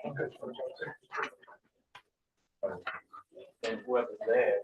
And whoever's there.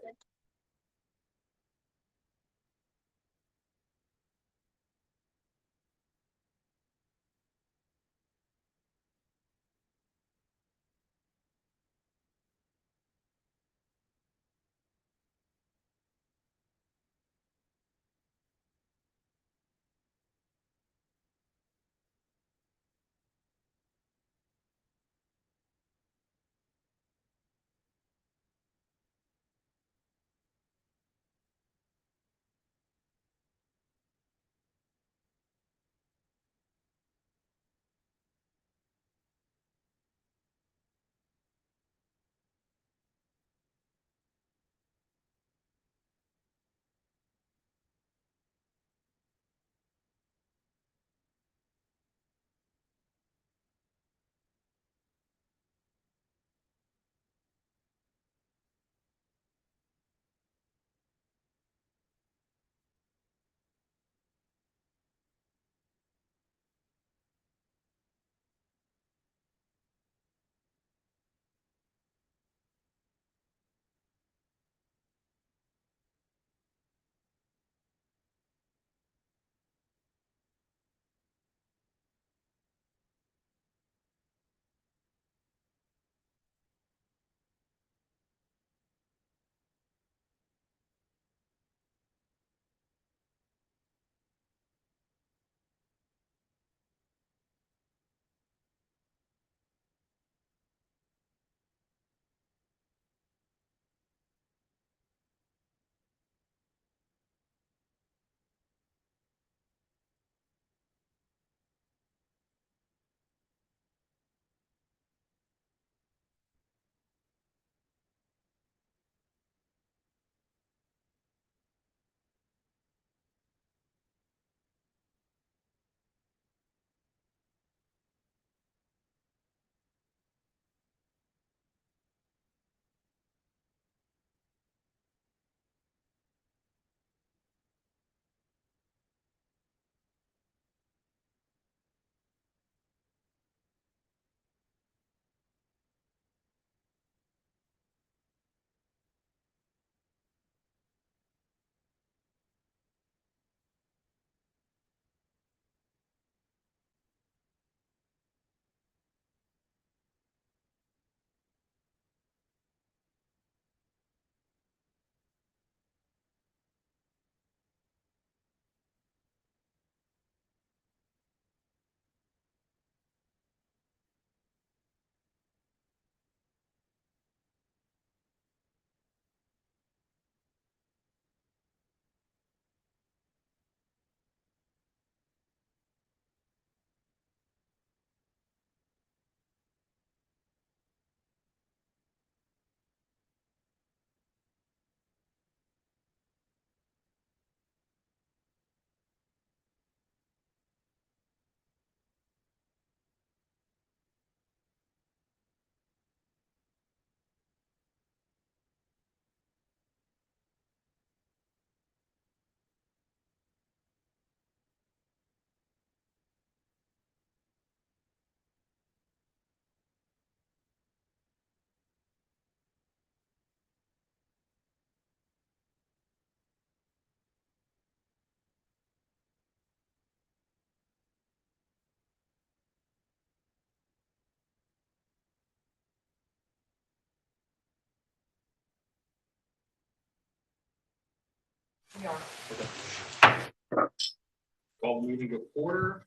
Call the meeting to order.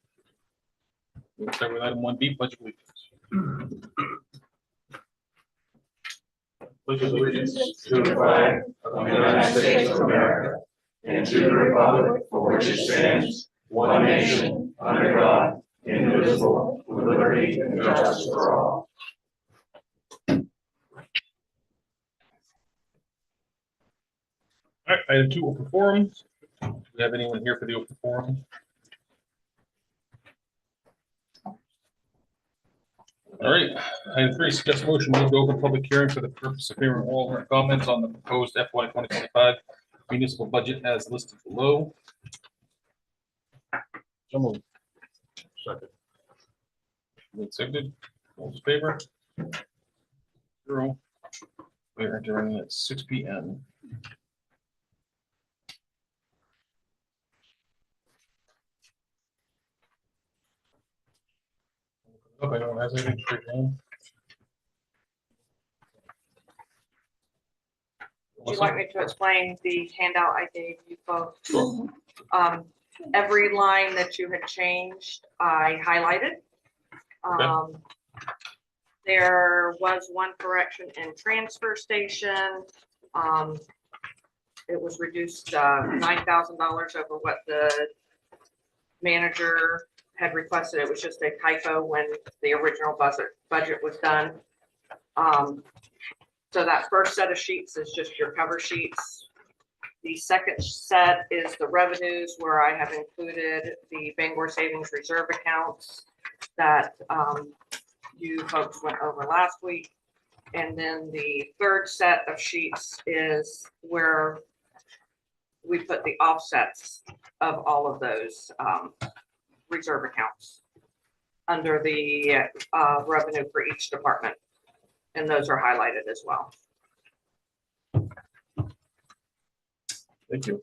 We'll start with item 1B, pledge of allegiance. Pledge of allegiance to the flag of the United States of America and to the republic for which it stands, one nation, under God, indivisible, with liberty and justice for all. All right, item 2, open forum. Do we have anyone here for the open forum? All right, item 3, suggest motion move to open public hearing for the purpose of hearing all comments on the proposed FY 2025 municipal budget as listed below. So moved. Second. Moved, seconded. All those in favor? 0. We're entering at 6 p.m. Hope anyone has anything to bring Would you like me to explain the handout I gave you folks? Sure. Every line that you had changed, I highlighted. There was one correction in transfer station. It was reduced $9,000 over what the manager had requested. It was just a typo when the original budget was done. So that first set of sheets is just your cover sheets. The second set is the revenues, where I have included the Bangor Savings Reserve accounts that you folks went over last week. And then the third set of sheets is where we put the offsets of all of those reserve accounts under the revenue for each department. And those are highlighted as well. Thank you.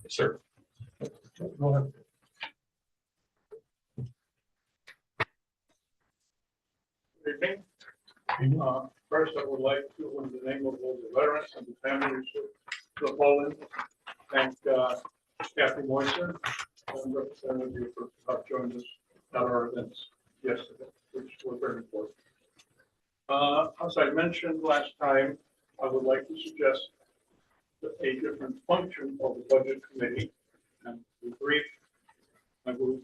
Yes, sir. Go ahead. Good evening. First, I would like to, in the name of all the veterans and the families of the fallen, thank Kathy Moiser and Representative for joining us at our events yesterday, which were very important. As I mentioned last time, I would like to suggest a different function of the budget committee. And to be brief, I will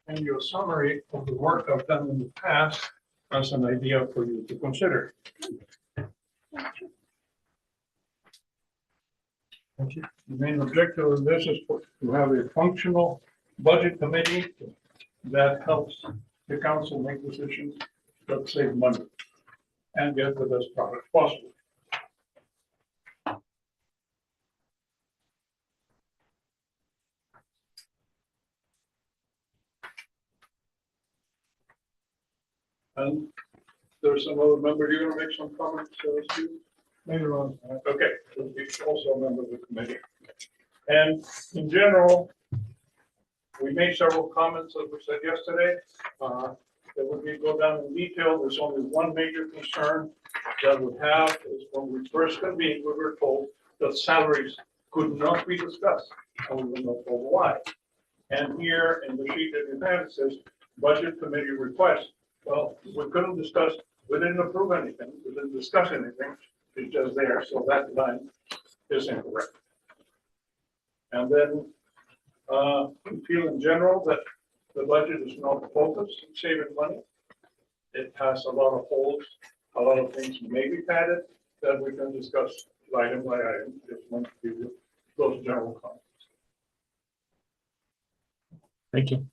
and your summary of the work I've done in the past as an idea for you to consider. Thank you. The main objective of this is to have a functional budget committee that helps the council make decisions that save money and get the best product possible. And there's some other member, you're gonna make some comments, Steve? Later on. Okay, so he's also a member of the committee. And in general, we made several comments, as we said yesterday. That would be go down in detail. There's only one major concern that we have is when we first convened, we were told that salaries could not be discussed. And we were not told why. And here in the sheet that you have, it says budget committee request. Well, we couldn't discuss, we didn't approve anything, we didn't discuss anything, it's just there, so that line is incorrect. And then we feel in general that the budget is not focused on saving money. It has a lot of holes, a lot of things may be padded that we can discuss item by item. Just want to give you those general comments. Thank you.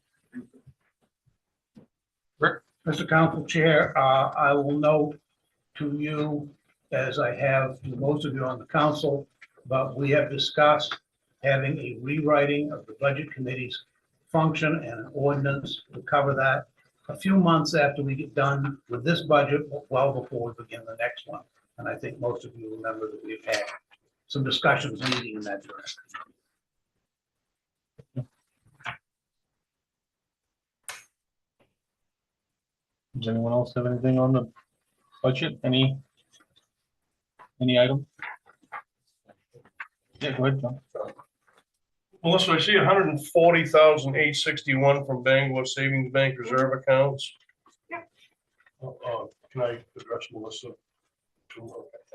Mr. Council Chair, I will note to you, as I have to most of you on the council, but we have discussed having a rewriting of the budget committee's function and an ordinance to cover that a few months after we get done with this budget, well before we begin the next one. And I think most of you remember that we've had some discussions leading in that direction. Does anyone else have anything on the budget? Any item? Yeah, go ahead, John. Melissa, I see 140,861 from Bangor Savings Bank Reserve accounts. Yep. Can I address Melissa?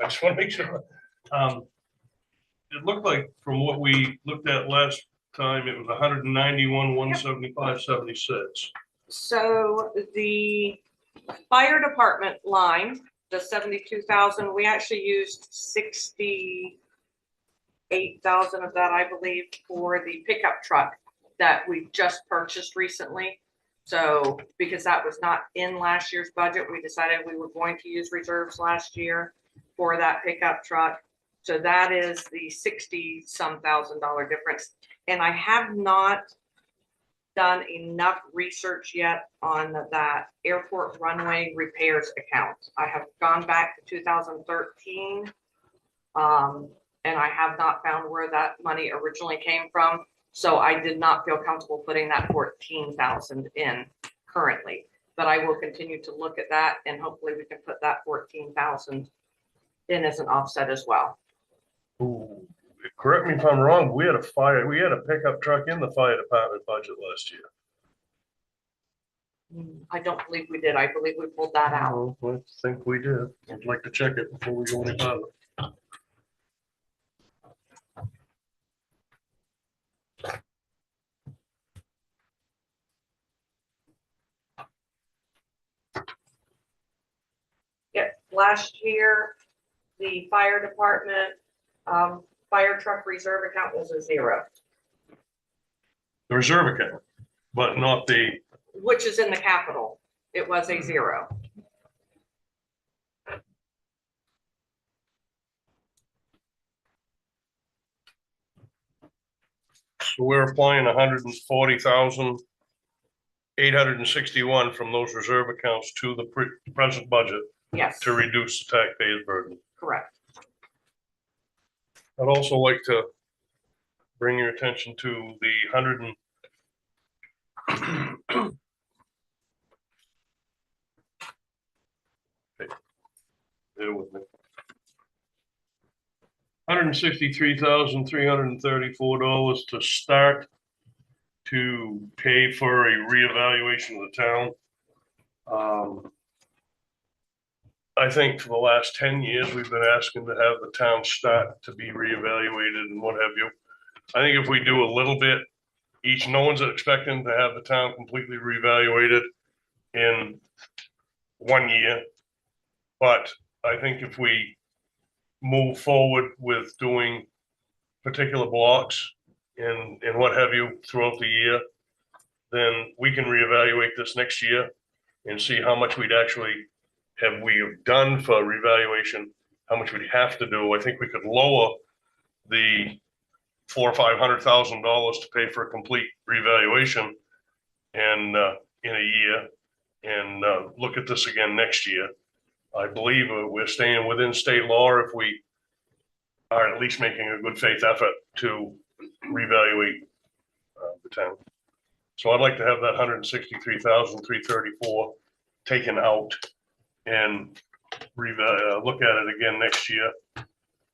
I just want to make sure. It looked like from what we looked at last time, it was 191,175.76. So the fire department line, the 72,000, we actually used 68,000 of that, I believe, for the pickup truck that we just purchased recently. So because that was not in last year's budget, we decided we were going to use reserves last year for that pickup truck. So that is the 60-some thousand dollar difference. And I have not done enough research yet on that airport runway repairs account. I have gone back to 2013. And I have not found where that money originally came from. So I did not feel comfortable putting that 14,000 in currently, but I will continue to look at that and hopefully we can put that 14,000 in as an offset as well. Ooh, correct me if I'm wrong, we had a pickup truck in the fire department budget last year. I don't believe we did. I believe we pulled that out. Oh, I think we did. I'd like to check it before we go any further. Yep, last year, the fire department, fire truck reserve account was a 0, The reserve account, but not the, which is in the capital. It was a 0. so we're applying 140,861 from those reserve accounts to the present budget Yes, to reduce the taxpayers' burden. correct. I'd also like to bring your attention to the 100 and bear with me. $163,334 to start to pay for a reevaluation of the town. I think for the last 10 years, we've been asking to have the town start to be reevaluated and what have you. I think if we do a little bit, no one's expecting to have the town completely reevaluated in 1 year. But I think if we move forward with doing particular blocks and what have you throughout the year, then we can reevaluate this next year and see how much we have done for revaluation, how much we'd have to do. I think we could lower the $400,000 or $500,000 to pay for a complete revaluation and in a year and look at this again next year. I believe we're staying within state law if we are at least making a good faith effort to reevaluate the town. So I'd like to have that 163,334 taken out and look at it again next year,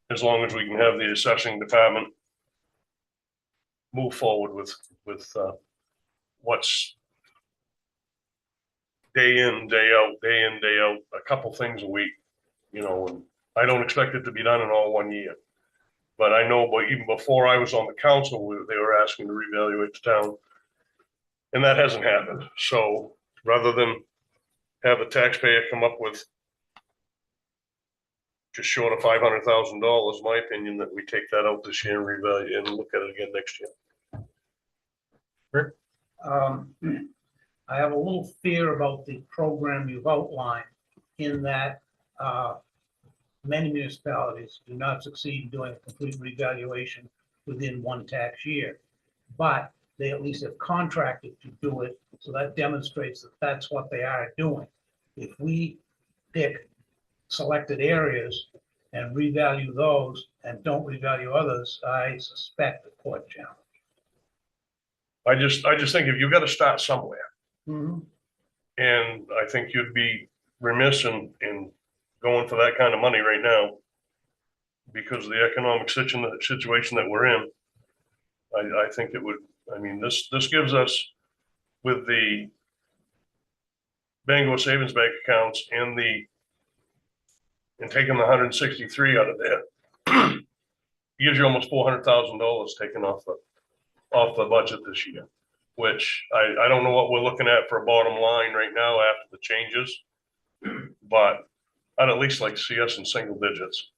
as long as we can have the assessing department move forward with what's day in, day out, a couple things a week, and I don't expect it to be done in all 1 year. But I know, but even before I was on the council, they were asking to reevaluate the town. And that hasn't happened. So rather than have a taxpayer come up with just short of $500,000, my opinion, that we take that out this year and reevaluate and look at it again next year. Rick? I have a little fear about the program you've outlined in that many municipalities do not succeed in doing a complete revaluation within one tax year. But they at least have contracted to do it, so that demonstrates that that's what they are doing. If we pick selected areas and revalue those and don't revalue others, I suspect a court challenge. I just think if you've got to start somewhere, Mm-hmm. and I think you'd be remiss in going for that kind of money right now because of the economic situation that we're in. I think it would, this gives us, with the Bangor Savings Bank accounts and taking the 163 out of there, gives you almost $400,000 taken off the budget this year, which I don't know what we're looking at for a bottom line right now after the changes, but I'd at least like to see us in single digits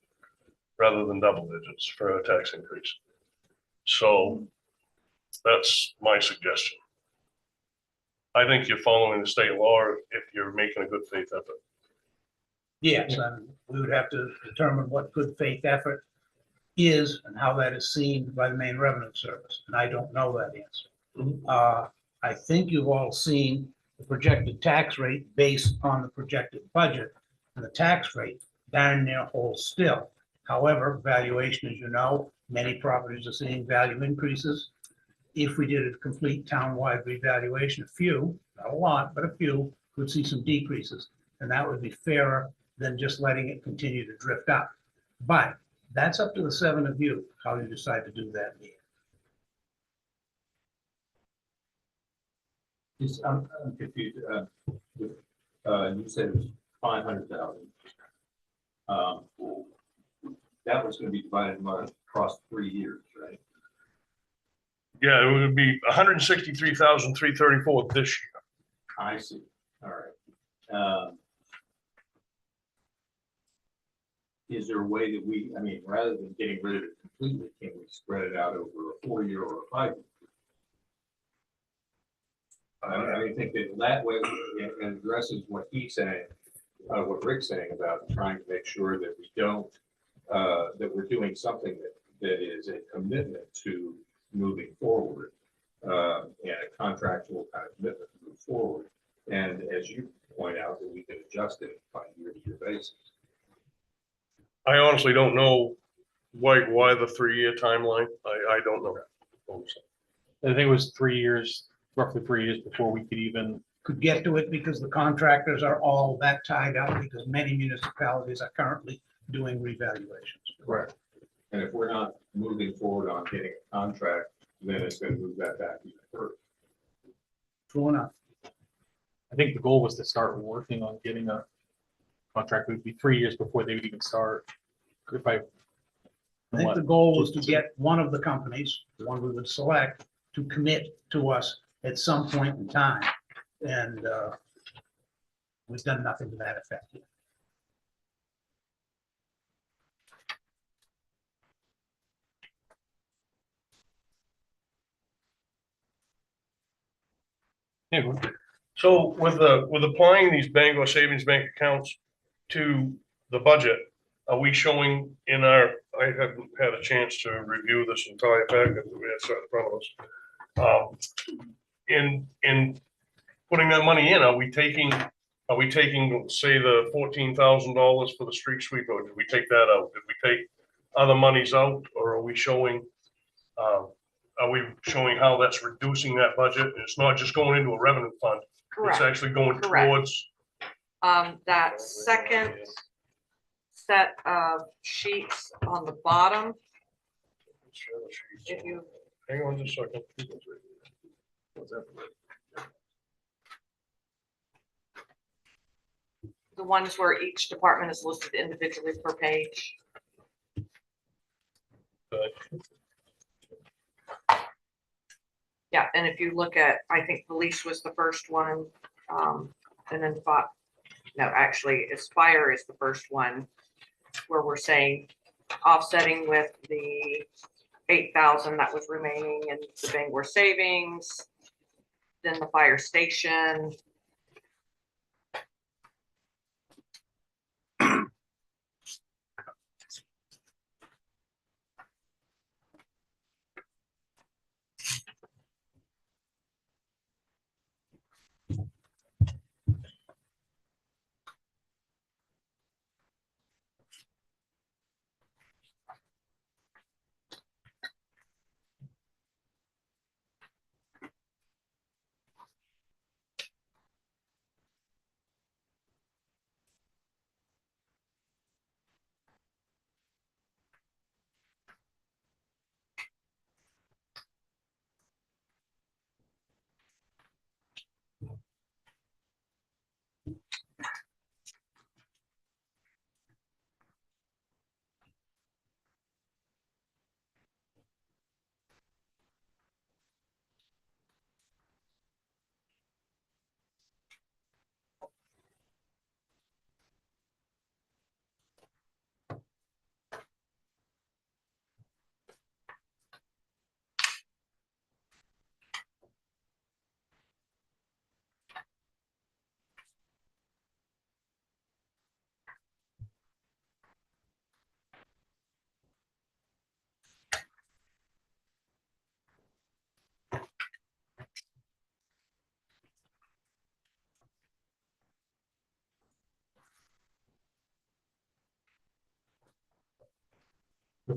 rather than double digits for a tax increase. So that's my suggestion. I think you're following the state law if you're making a good faith effort. Yes, and we would have to determine what good faith effort is and how that is seen by the Maine Revenue Service, and I don't know that answer. I think you've all seen the projected tax rate based on the projected budget, and the tax rate darn near holds still. However, valuation, as you know, many properties are seeing value increases. If we did a complete townwide revaluation, a few, not a lot, but a few, would see some decreases, and that would be fairer than just letting it continue to drift up. But that's up to the seven of you, how you decide to do that. I'm confused. You said it was 500,000. That was gonna be divided across 3 years, right? Yeah, it would be 163,334 this year. I see. All right. Is there a way that we, I mean, rather than getting rid of it completely, can we spread it out over a 4-year or a 5-year? I think that way it addresses what he's saying, what Rick's saying about trying to make sure that we don't, that we're doing something that is a commitment to moving forward, and a contractual kind of commitment to move forward. And as you point out, that we can adjust it on a year-to-year basis. I honestly don't know why the 3-year timeline. I don't know. I think it was 3 years, roughly 3 years before we could even, Could get to it because the contractors are all that tied up because many municipalities are currently doing revaluations. Correct. And if we're not moving forward on getting a contract, then it's gonna move that back even further. True enough. I think the goal was to start working on getting a contract. It would be 3 years before they would even start. If I think the goal was to get one of the companies, the one we would select, to commit to us at some point in time. And we've done nothing to that effect yet. Yeah, So with applying these Bangor Savings Bank accounts to the budget, are we showing in our, I haven't had a chance to review this entire packet that we have set in front of us. In putting that money in, are we taking, say, the $14,000 for the street sweeper? Did we take that out? Did we take other monies out, or are we showing how that's reducing that budget? It's not just going into a revenue fund. It's Correct. actually going Correct. towards. That second set of sheets on the bottom, if you, Hang on just a second. the ones where each department is listed individually per page. Yeah, and if you look at, I think police was the first one, and then actually, Aspire is the first one where we're saying offsetting with the 8,000 that was remaining in the Bangor savings, then the fire station.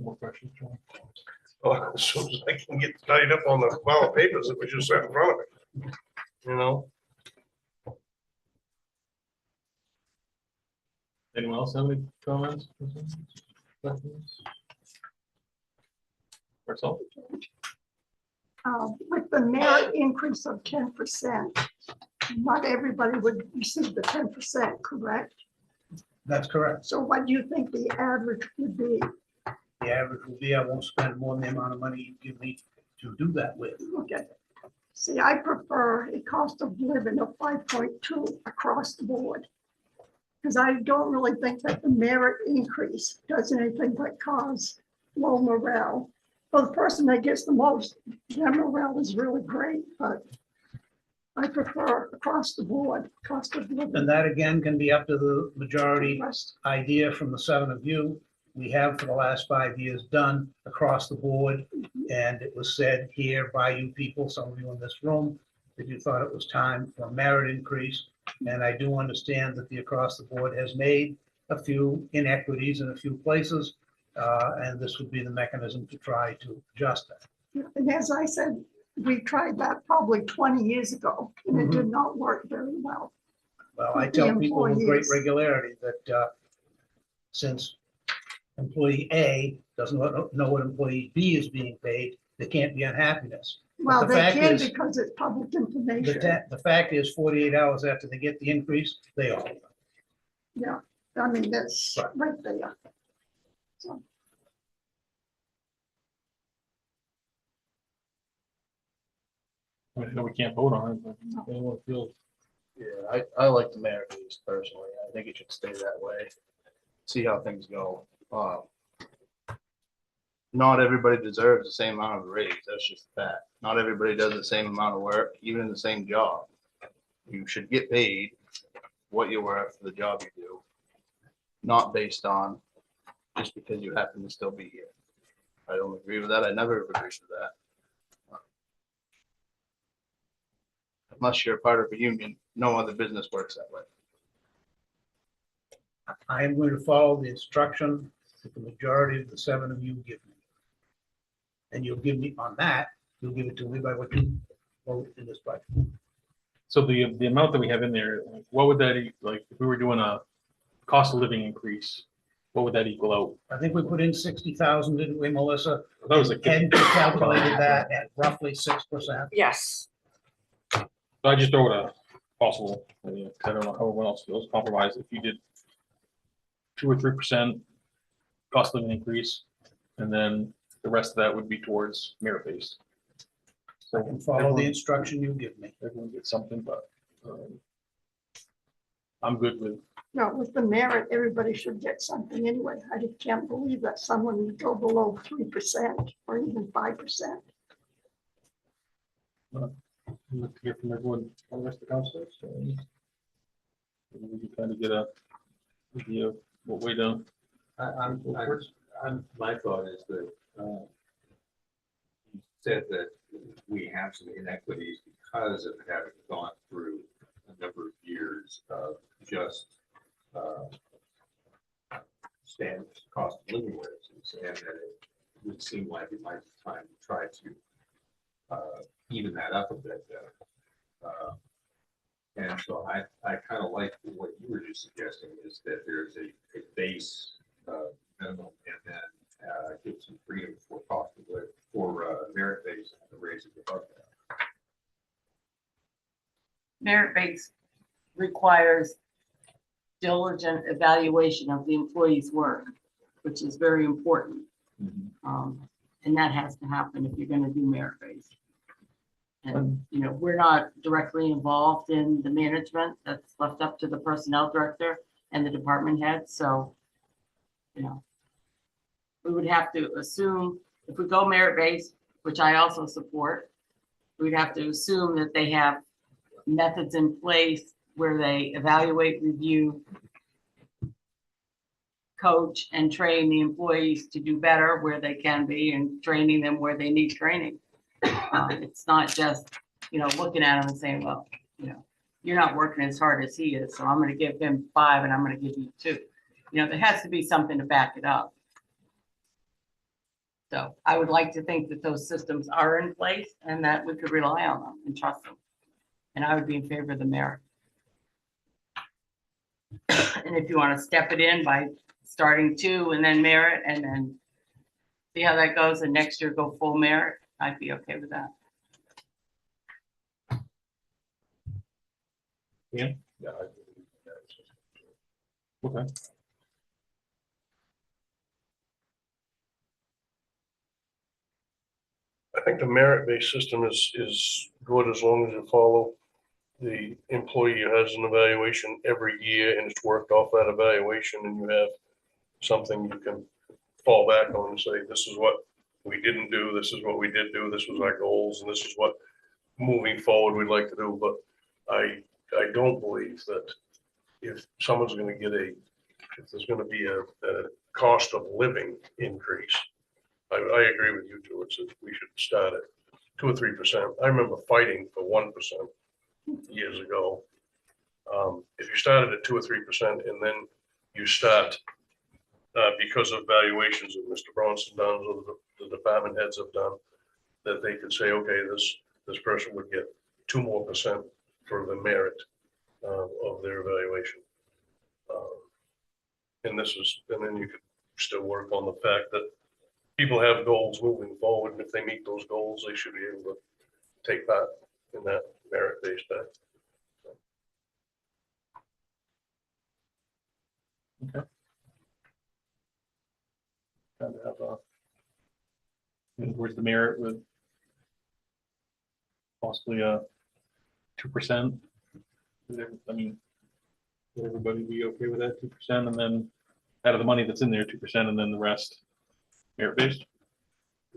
More questions, John? Oh, as soon as I can get tied up on the pile of papers that was just sat in front of me. You know, Anyone else have any comments? Questions? Marcel? With the merit increase of 10%, not everybody would receive the 10%, correct? That's correct. So what do you think the average would be? The average will be, I won't spend more than the amount of money you give me to do that with. Okay. See, I prefer a cost of living of 5.2 across the board. Because I don't really think that the merit increase does anything but cause low morale. For the person that gets the most, their morale is really great, but I prefer across the board, cost of living. And that again can be up to the majority Rest- idea from the 7 of you. We have for the last 5 years done across the board. And it was said here by you people, some of you in this room, that you thought it was time for a merit increase. And I do understand that the across the board has made a few inequities in a few places. And this would be the mechanism to try to adjust that. And as I said, we tried that probably 20 years ago, and it did not work very well. Well, I With tell the people with great employees. regularity that since employee A doesn't know what employee B is being paid, there can't be unhappiness. Well, the they fact can is- because it's public The information. the fact is 48 hours after they get the increase, they all. Yeah, I mean, that's Right. right there. So, I know we can't vote on it, but anyone feel Yeah, I like the merit base personally. I think it should stay that way. See how things go. Not everybody deserves the same amount of raise. That's just that. Not everybody does the same amount of work, even in the same job. You should get paid what you're worth for the job you do, not based on just because you happen to still be here. I don't agree with that. I never agreed with that. Unless you're a part of a union, no other business works that way. I am going to follow the instruction that the majority of the 7 of you give me. And you'll give me on that, you'll give it to me by what you vote in this budget. so the amount that we have in there, like, what would that, like, if we were doing a cost of living increase, what would that equal out? I think we put in 60,000, didn't we, Melissa? That was like. And calculated that at roughly 6%. Yes, So I just throw it a possible, I don't know how everyone else feels, compromise, if you did 2 or 3% cost of living increase, and then the rest of that would be towards merit based. I can follow the instruction you give me. Everyone gets something, but I'm good with, no, with the merit, everybody should get something anyway. I just can't believe that someone would go below 3% or even 5%. look to hear from everyone, all the rest of the councilors. So we can kind of get a idea of what way down. My thought is that you said that we have some inequities because of having gone through a number of years of just standard cost of living raises, and that it would seem like it might be time to try to even that up a bit. And so I kind of like what you were just suggesting, is that there's a base minimum, and then give some freedom for cost of living, for merit based and the raises above that. Merit-based requires diligent evaluation of the employee's work, which is very important. And that has to happen if you're gonna do merit-based. And, you know, we're not directly involved in the management. That's left up to the personnel director and the department head, so, you know, we would have to assume, if we go merit-based, which I also support, we'd have to assume that they have methods in place where they evaluate, review, coach, and train the employees to do better where they can be, and training them where they need training. It's not just, you know, looking at them and saying, well, you know, you're not working as hard as he is, so I'm gonna give him 5 and I'm gonna give you 2. You know, there has to be something to back it up. So I would like to think that those systems are in place and that we could rely on them and trust them. And I would be in favor of the merit. And if you want to step it in by starting 2 and then merit and then see how that goes and next year go full merit, I'd be okay with that. Yeah. Okay. I think the merit-based system is good as long as you follow the employee has an evaluation every year and it's worked off that evaluation and you have something you can fall back on and say, this is what we didn't do, this is what we did do, this was our goals, and this is what moving forward we'd like to do. But I don't believe that if someone's gonna get if there's gonna be a cost of living increase, I agree with you, George, that we should start at 2 or 3%. I remember fighting for 1% years ago. If you started at 2 or 3% and then you start, because of valuations that Mr. Bronson does or the department heads have done, that they could say, okay, this person would get 2% more for the merit of their evaluation. And then you could still work on the fact that people have goals moving forward, and if they meet those goals, they should be able to take part in that merit-based pay. Kind of have where's the merit with possibly a 2%? I mean, would everybody be okay with that 2%? And then out of the money that's in there, 2%, and then the rest merit based?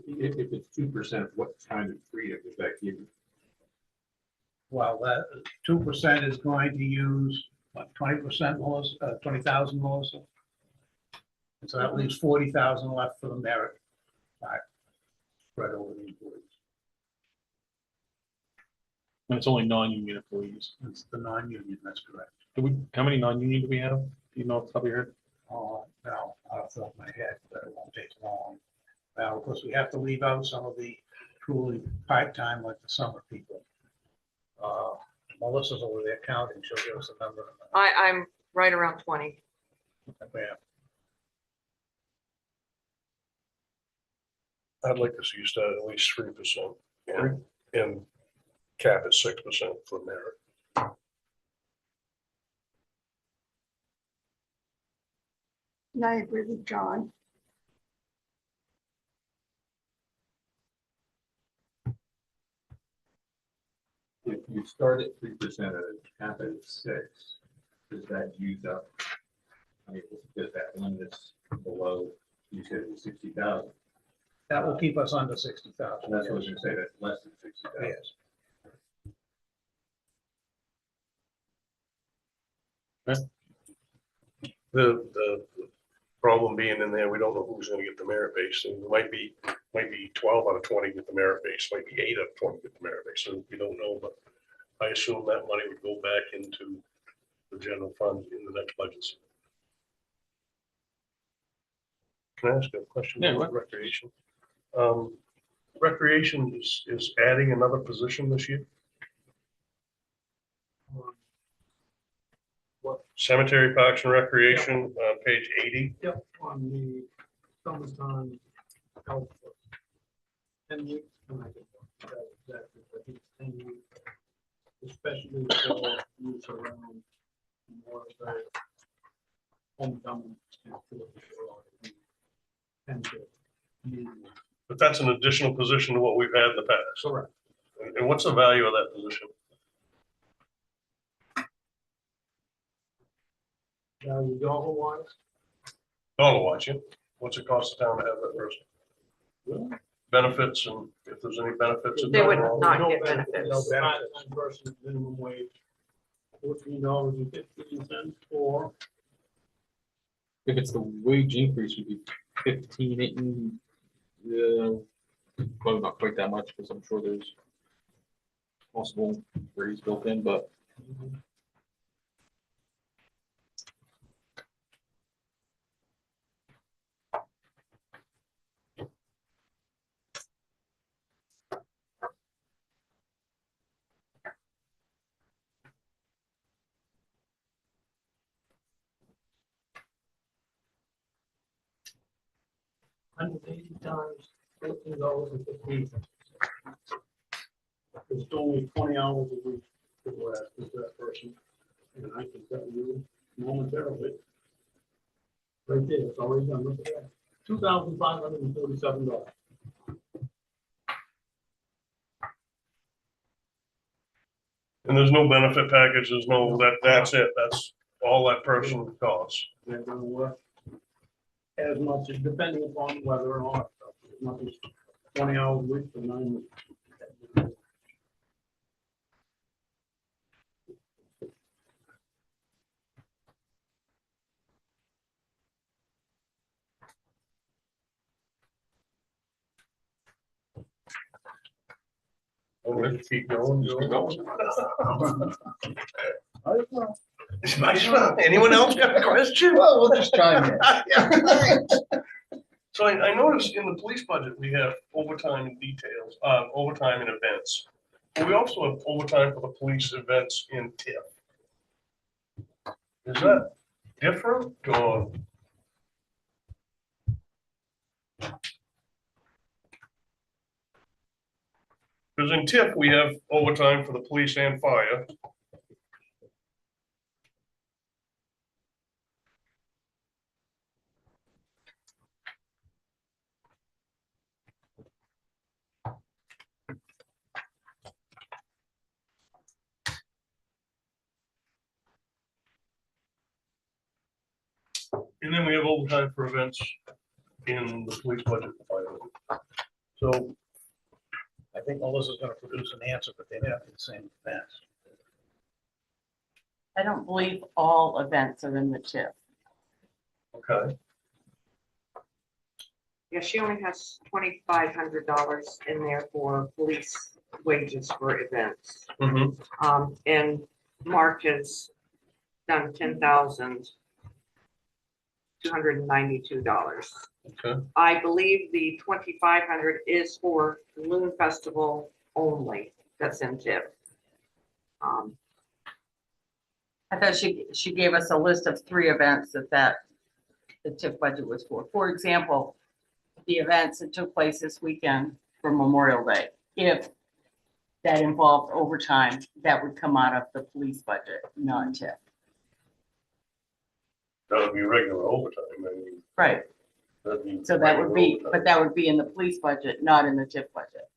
If it's 2%, what kind of freedom does that give you? Well, that 2% is going to use, what, 20% more, 20,000 more, so. So that leaves 40,000 left for the merit. Right. Spread over the employees. And it's only non-union employees. It's the non-union, that's correct. How many non-union do we have? Do you know off the top of your head? Oh, no, off the top of my head, but it won't take long. Now, of course, we have to leave out some of the truly part-time, like the summer people. Melissa's over there counting, she'll give us a number. I'm right around 20. Yeah. I'd like to see you start at least 3% and cap at 6% for merit. And I agree with John. If you start at 3% and cap it at 6%, does that use up? I mean, does that limit us below, you said it was 60,000? That will keep us under 60,000. That's what I was gonna say, that's less than 60,000. Yes. The problem being in there, we don't know who's gonna get the merit base, and it might be 12 out of 20 get the merit base, might be 8 out of 20 get the merit base, so we don't know, but I assume that money would go back into the general fund in the next budget. Can I ask a question? Yeah, about recreation? Recreation is adding another position this year? What? Cemetery, Parks and Recreation, page 80. Yep, on the summertime health. 10 weeks. And I think that I think it's 10 weeks, especially for use around more of the homecoming. And But that's an additional position to what we've had in the past. correct. And what's the value of that position? Now, you dollar wise, Dollar wise, yeah. What's it cost the town to have that person? Benefits, and if there's any benefits. They would involved? not no get benefits, benefits. part-time versus minimum wage, $14.15 or If it's the wage increase, would be 15, 18, probably not quite that much, because I'm sure there's possible raise built in, but 180 times $14.15. It's only 20 hours a week for that person. And I can tell you momentarily. Right there, it's already done, look at that. $2,547. And there's no benefit package, there's no, that's it, that's all that person costs. They're gonna work as much as depending upon whether or not, as much as 20 hours a week for 9 weeks. I'm gonna keep going, Anyone else got a question? Well, we'll just chime in. So I noticed in the police budget, we have overtime and details, overtime and events. But we also have overtime for the police events in TIF. Is that different or? Because in TIF, we have overtime for the police and fire. And then we have overtime for events in the police budget. So I think Melissa's gonna produce an answer, but they have the same events. I don't believe all events are in the TIF. okay, Yeah, she only has $2,500 in there for police wages for events. And Mark has done $10,292. okay. I believe the 2,500 is for the Loon Festival only, that's in TIP. I thought she gave us a list of 3 events that the TIF budget was for. For example, the events that took place this weekend for Memorial Day, if that involved overtime, that would come out of the police budget, not TIF. That would be regular overtime. I mean, Right, that'd be so that would be, regular but that would be in the police budget, not in the TIF budget.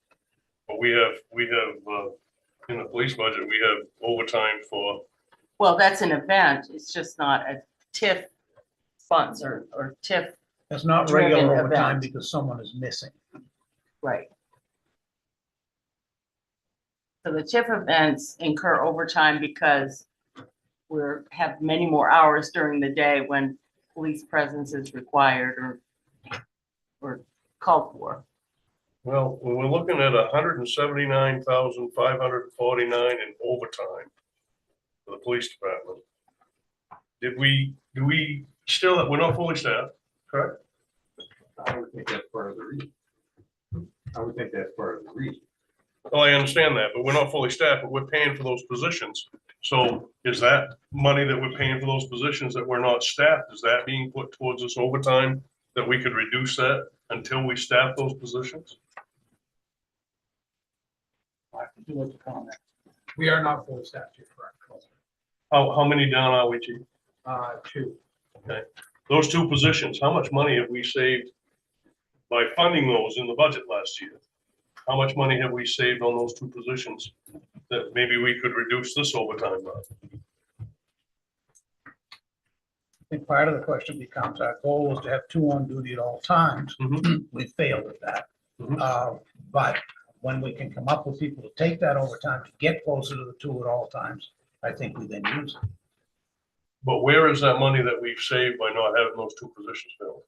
But we have, in the police budget, we have overtime for, Well, that's an event, it's just not a TIF sponsor or TIF, It's not Driven regular overtime event. because someone is missing. right. So the TIF events incur overtime because have many more hours during the day when police presence is required or called for. well, when we're looking at 179,549 in overtime for the police department. Do we still, we're not fully staffed, correct? I would think that's part of the reason. I would think that's part of the reason. Well, I understand that, but we're not fully staffed, but we're paying for those positions. So is that money that we're paying for those positions that we're not staffed, is that being put towards this overtime? That we could reduce that until we staff those positions? I have to do with the comment. We are not fully staffed here, correct? How many down are we, chief? 2. Those 2 positions, how much money have we saved by funding those in the budget last year? How much money have we saved on those 2 positions that maybe we could reduce this overtime by? I think part of the question becomes, our goal was to have 2 on duty at all times. We failed at that. But when we can come up with people to take that overtime to get closer to the 2 at all times, I think we then use it. But where is that money that we've saved by not having those 2 positions filled?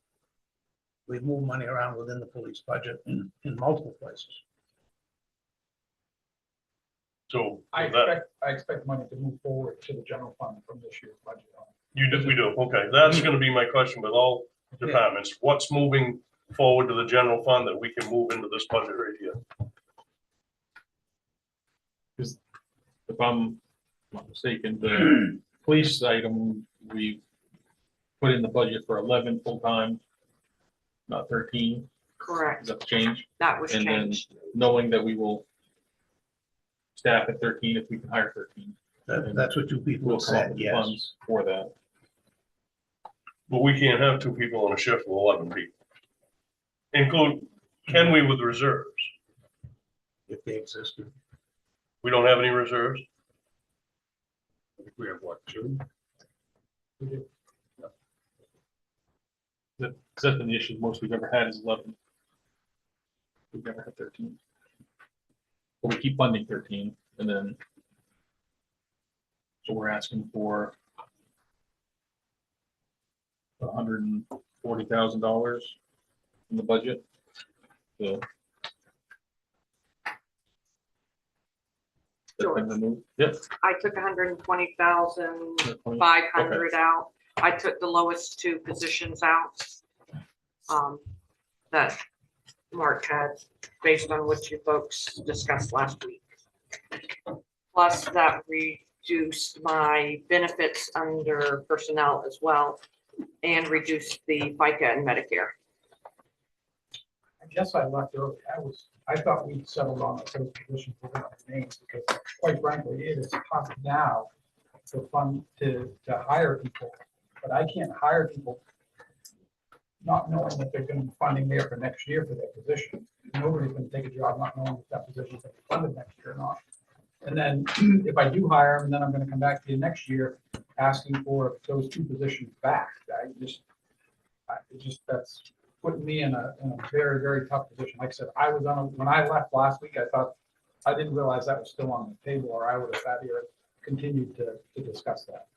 We've moved money around within the police budget in multiple places. So I that, expect money to move forward to the general fund from this year's budget. we do, okay, that's gonna be my question with all departments, what's moving forward to the general fund that we can move into this budget right here? If I'm not mistaken, the police item, we put in the budget for 11 full-time not 13. Is Correct. that the change? That was And then changed. knowing that we will staff at 13 if we can hire 13. That's what you people We'll have come up said, with the yes. funds for that. But we can't have 2 people on a shift with 11 people. Can we with reserves? If they existed. We don't have any reserves? I think we have what, 2? That's been the issue most we've ever had is 11. We've never had 13. But we keep funding 13 and then so we're asking for $140,000 in the budget. So that's been removed. Yep. I took 120,500 out. I took the lowest 2 positions out. That Mark had based on what you folks discussed last week. Plus that reduced my benefits under personnel as well and reduced the FICA and Medicare. I guess I left early. I thought we'd settled on those positions within our names because quite frankly, it is tough now to hire people. But I can't hire people not knowing that there's going to be funding there for next year for that position. Nobody's going to take a job not knowing if that position is going to be funded next year or not. And then if I do hire them, then I'm going to come back to you next year asking for those 2 positions back. That's putting me in a very, very tough position. Like I said, when I left last week, I didn't realize that was still on the table, or I would have sat here and continued to discuss that.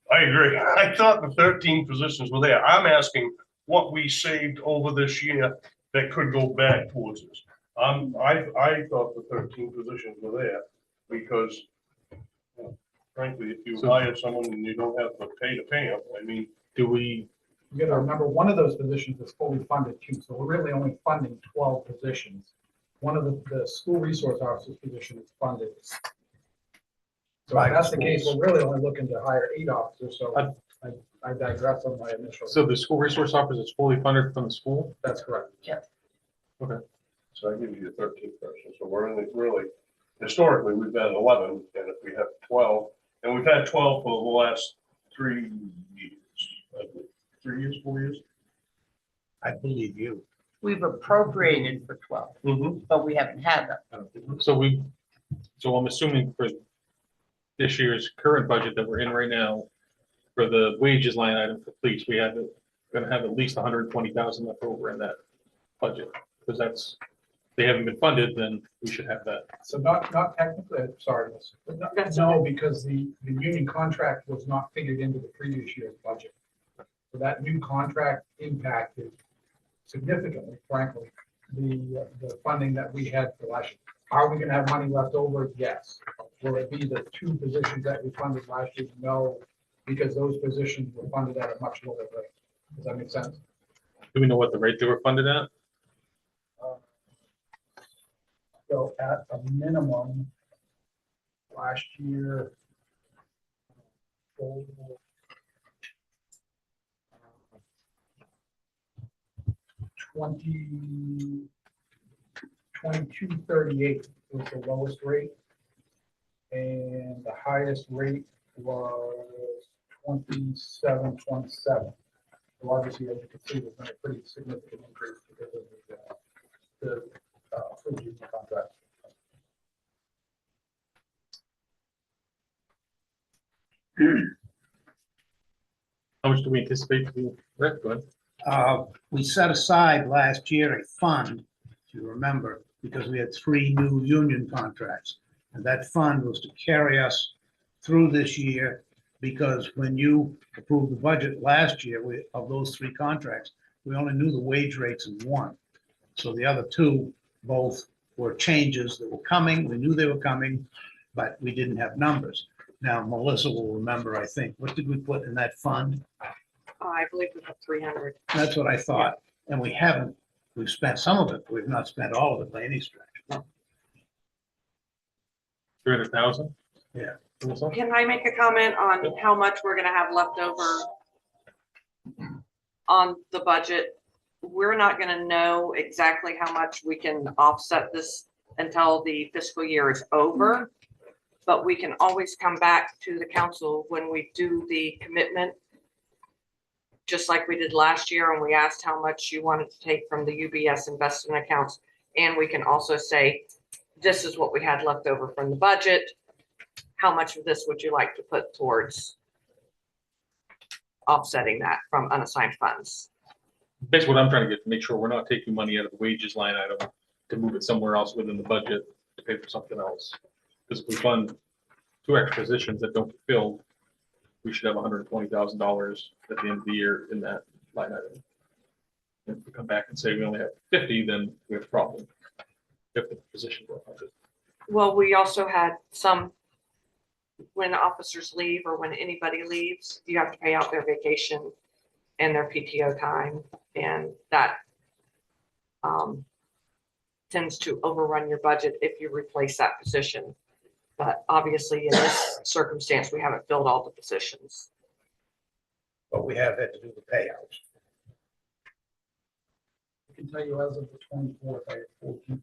I agree. I thought the 13 positions were there. I'm asking what we saved over this year that could go back towards this. I thought the 13 positions were there because frankly, if you hire someone and you don't have the pay to pay them, I mean. You gotta remember, one of those positions is fully funded too, so we're really only funding 12 positions. One of the school resource officers position is funded. So if that's the case, we're really only looking to hire 8 officers, so I digress on my initial. So the school resource officer is fully funded from the school? That's correct. So I give you the 13 person. So we're in the really, historically, we've had 11, and if we have 12, and we've had 12 for the last 3 years. 3 years, 4 years? I believe you. We've appropriated for 12, but we haven't had them. So I'm assuming for this year's current budget that we're in right now, for the wages line item for police, we have gonna have at least 120,000 left over in that budget. Because they haven't been funded, then we should have that. So not technically, sorry, but no, because the union contract was not figured into the previous year's budget. So that new contract impacted significantly, frankly, the funding that we had for last year. Are we gonna have money left over? Yes. Will it be the 2 positions that we funded last year? No, because those positions were funded at a much lower rate. Does that make sense? Do we know what the rate they were funded at? So at a minimum, last year, 2238 was the lowest rate. And the highest rate was 2727. So obviously, as you can see, there's been a pretty significant increase because of the food union contract. How much do we anticipate to be? Rick, go ahead. We set aside last year a fund, if you remember, because we had 3 new union contracts. And that fund was to carry us through this year, because when you approved the budget last year, of those 3 contracts, we only knew the wage rates in 1. So the other 2, both were changes that were coming. We knew they were coming, but we didn't have numbers. Now, Melissa will remember, I think, what did we put in that fund? I believe we have 300. That's what I thought. And we've spent some of it, but we've not spent all of it by any stretch. 300,000? Yeah. Can I make a comment on how much we're gonna have left over on the budget, we're not gonna know exactly how much we can offset this until the fiscal year is over. But we can always come back to the council when we do the commitment, just like we did last year, and we asked how much you wanted to take from the UBS investment accounts. And we can also say, this is what we had left over from the budget. How much of this would you like to put towards offsetting that from unassigned funds? Basically, what I'm trying to get, to make sure we're not taking money out of the wages line item to move it somewhere else within the budget to pay for something else. Because if we fund 2 extra positions that don't get filled, we should have $120,000 at the end of the year in that line item. If we come back and say we only have 50, then we have a problem. If the position were funded. Well, we also had some, when officers leave or when anybody leaves, you have to pay out their vacation and their PTO time, and that tends to overrun your budget if you replace that position. But obviously, in this circumstance, we haven't filled all the positions. But we have had to do the payouts. I can tell you as of the 24th, I had 14%.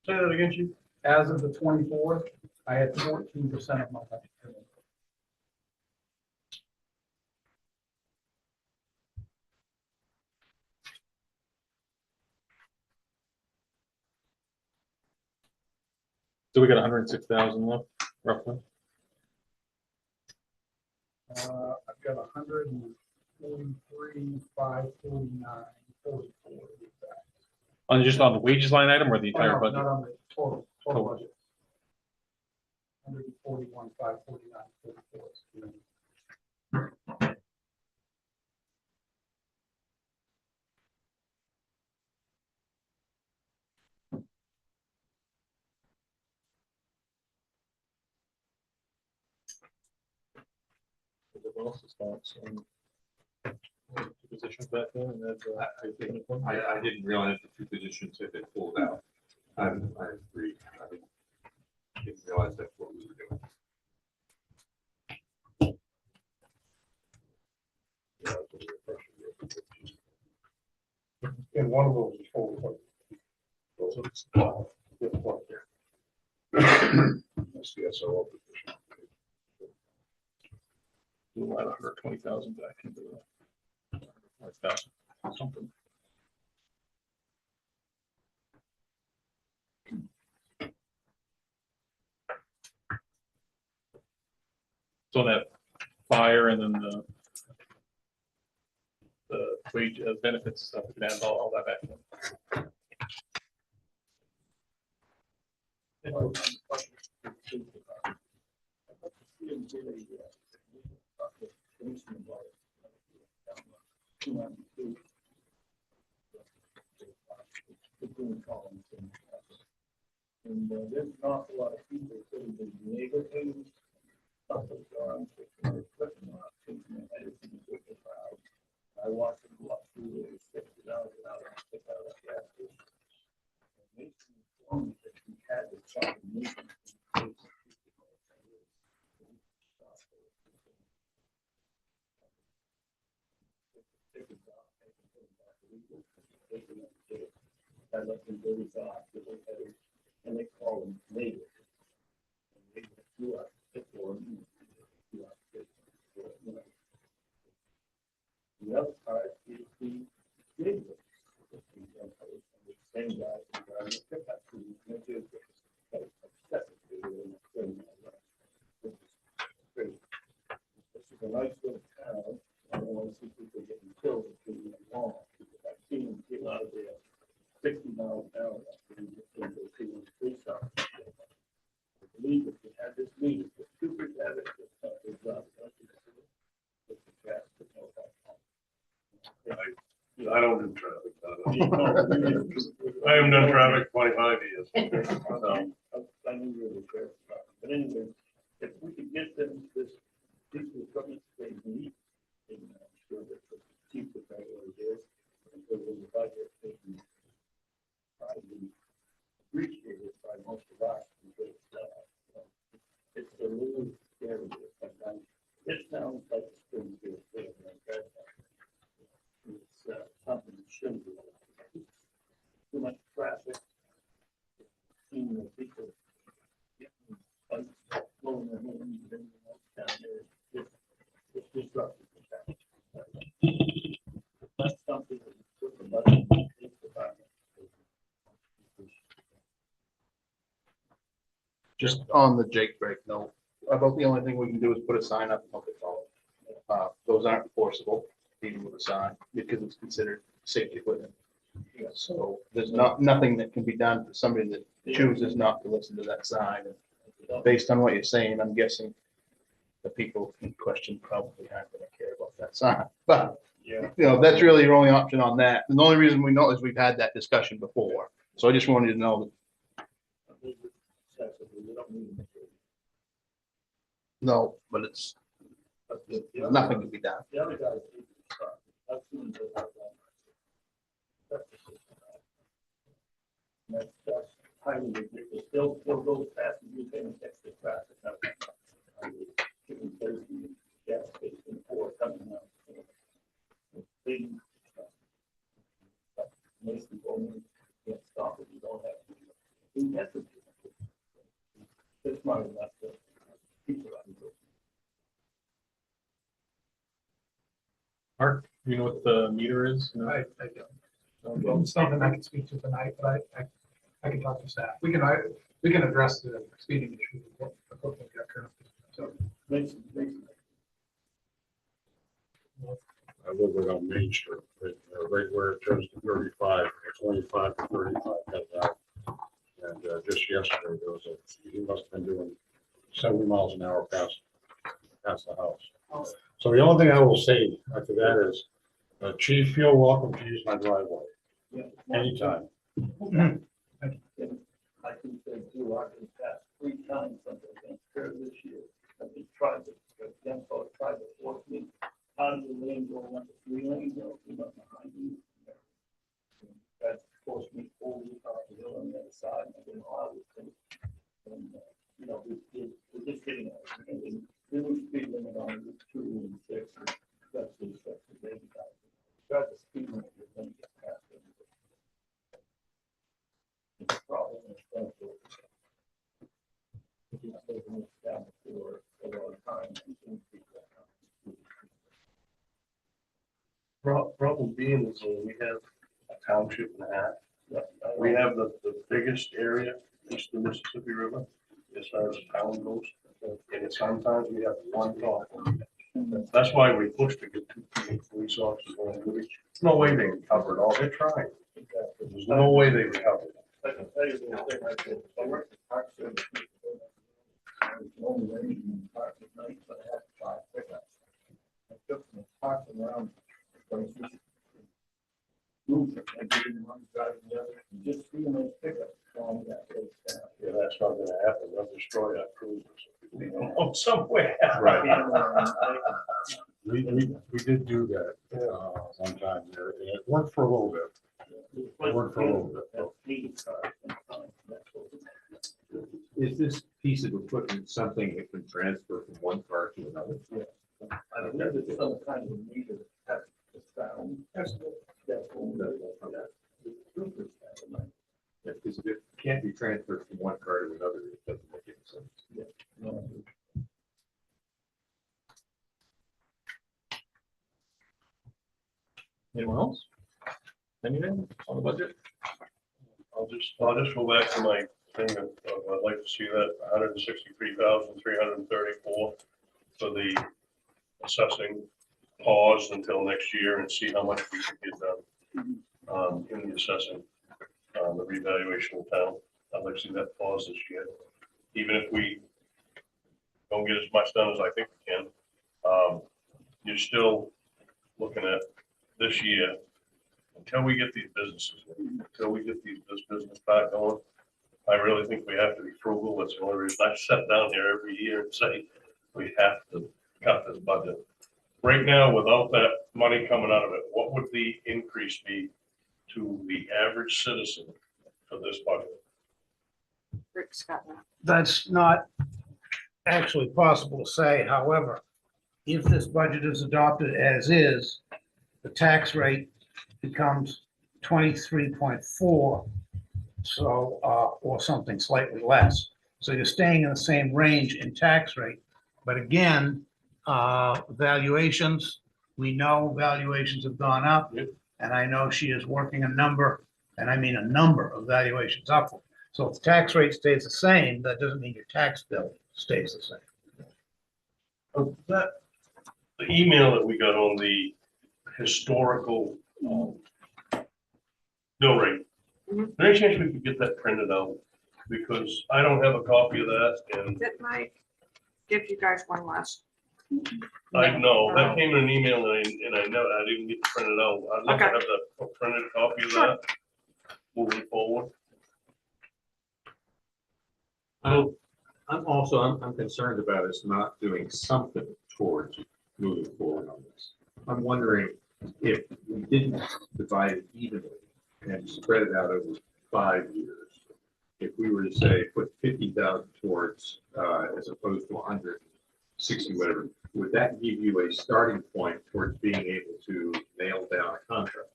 Say that again, Chief? As of the 24th, I had 14% of my budget. So we got 106,000 left, roughly. I've got 143, 549, 44. On just on the wages line item or the entire Not budget? on the total budget. 141, 549, 44. Everyone else's thoughts on the positions back there, and that's, I didn't realize the 2 positions had been pulled out. I agree. I didn't realize that's what we were doing. And one of those is full. So it's That's the SRO position. we'll add 120,000 back into the 5,000 something. So that fire and then the wage benefits stuff, we can add all that back. And there's an awful lot of people sitting in the neighborhoods. I watched them walk through there, $60 an hour, stick out of gas station. And they told me that we had the fucking meeting. I let them go to and they call them neighbors. And they do our for them. The other part is the neighbor. Same guy, the pickup, who make it upset. This is a nice little town. I don't want to see people getting killed if they get along. I've seen them get out of there 60 miles an hour. I believe if we had this meeting, the super I don't do traffic. I haven't done traffic 25 years. I knew you were there. But anyway, if we could get them this, people coming to meet, and I'm sure that the chief of that is, and so when the budget is probably appreciated by most of us, because it's a little scary sometimes. It sounds like a Springfield thing. shouldn't be. Too much traffic. Seeing the people. Like, blowing their horns and everything else down there. It's disruptive. That's something that we put the budget in the department. Just on the Jake break note, about the only thing we can do is put a sign up. Okay, follow. Those aren't enforceable, even with a sign, because it's considered safety equipment. So there's nothing that can be done for somebody that chooses not to listen to that sign. And based on what you're saying, I'm guessing the people in question probably aren't gonna care about that sign. But, Yeah. you know, that's really your only option on that. And the only reason we know is we've had that discussion before. So I just wanted to know that, no, but it's, nothing can be done. The other guy. That's highly ridiculous. They'll go fast and you can extra traffic. Gas station or coming out. Big. Most people can't stop it. You don't have to. You have to. It's not enough to. People out there. Mark, do you know what the meter is? No? I don't. It's something I can speak to tonight, but I can talk to staff. We can address the speeding issue. So, I live right on Main Street, right where it turns to 35, 25 to 35 heading out. And just yesterday, there was he must have been doing 70 miles an hour past the house. So the only thing I will say after that is, Chief, feel welcome to use my driveway anytime. I can say too, I've been passed 3 times since I've been here this year. I've been trying to, try to force me out of the lane going up the 3 lanes, up behind me. That forced me over the hill on the other side, and I've been all this thing. And, you know, we're just getting out. And the new speed limit on it is 2 and 6. That's the baby guy. Try the speed limit, you're going to get past it. It's a problem. It's going to. It's taken us down for a long time. Problem being is we have a township and a half. We have the biggest area east of the Mississippi River as far as the town goes. And sometimes we have one dog. That's why we push to get 2 police officers on duty. There's no way they can cover it all. They're trying. There's no way they can cover it. I can tell you the thing I did. I worked at Park Service. I was only waiting in the park at night, but I had to try pickups. I took them parking around places. Moved, I didn't want to drive the other, just seeing those pickups on that place down. Yeah, that's not gonna happen. They'll destroy that cruiser. Oh, somewhere. We did do that one time there, and it worked for a little bit. It worked for a little bit. Is this piece of equipment something that can transfer from one car to another? I believe it's some kind of meter that the sound. That's Because if it can't be transferred from one car to another, it doesn't make any sense. Anyone else? Anything on the budget? I'll just go back to my thing of I'd like to see that 163,334 for the assessing pause until next year and see how much we can get done in the assessing, the revaluation of town. I'd like to see that pause this year, even if we don't get as much done as I think we can. You're still looking at this year until we get these businesses, until we get this business back going. I really think we have to be frugal. That's the only reason I sit down here every year and say we have to cut this budget. Right now, without that money coming out of it, what would the increase be to the average citizen for this budget? Rick's got that. That's not actually possible to say. However, if this budget is adopted as is, the tax rate becomes 23.4. So, or something slightly less. So you're staying in the same range in tax rate. But again, valuations, we know valuations have gone up. Yep. And I know she is working a number, and I mean a number of valuations upward. So if the tax rate stays the same, that doesn't mean your tax bill stays the same. The email that we got on the historical bill rate. Mhm. Is there any chance we could get that printed out? Because I don't have a copy of that, and Didn't I give you guys one last? I know, that came in an email, and I know, I didn't get to print it out. I'd love to Okay. have a printed copy of Sure. that moving forward. I'm concerned about us not doing something towards moving forward on this. I'm wondering if we didn't divide it evenly and spread it out over 5 years. If we were to say, put 50,000 towards, as opposed to 160, whatever, would that give you a starting point towards being able to nail down a contract?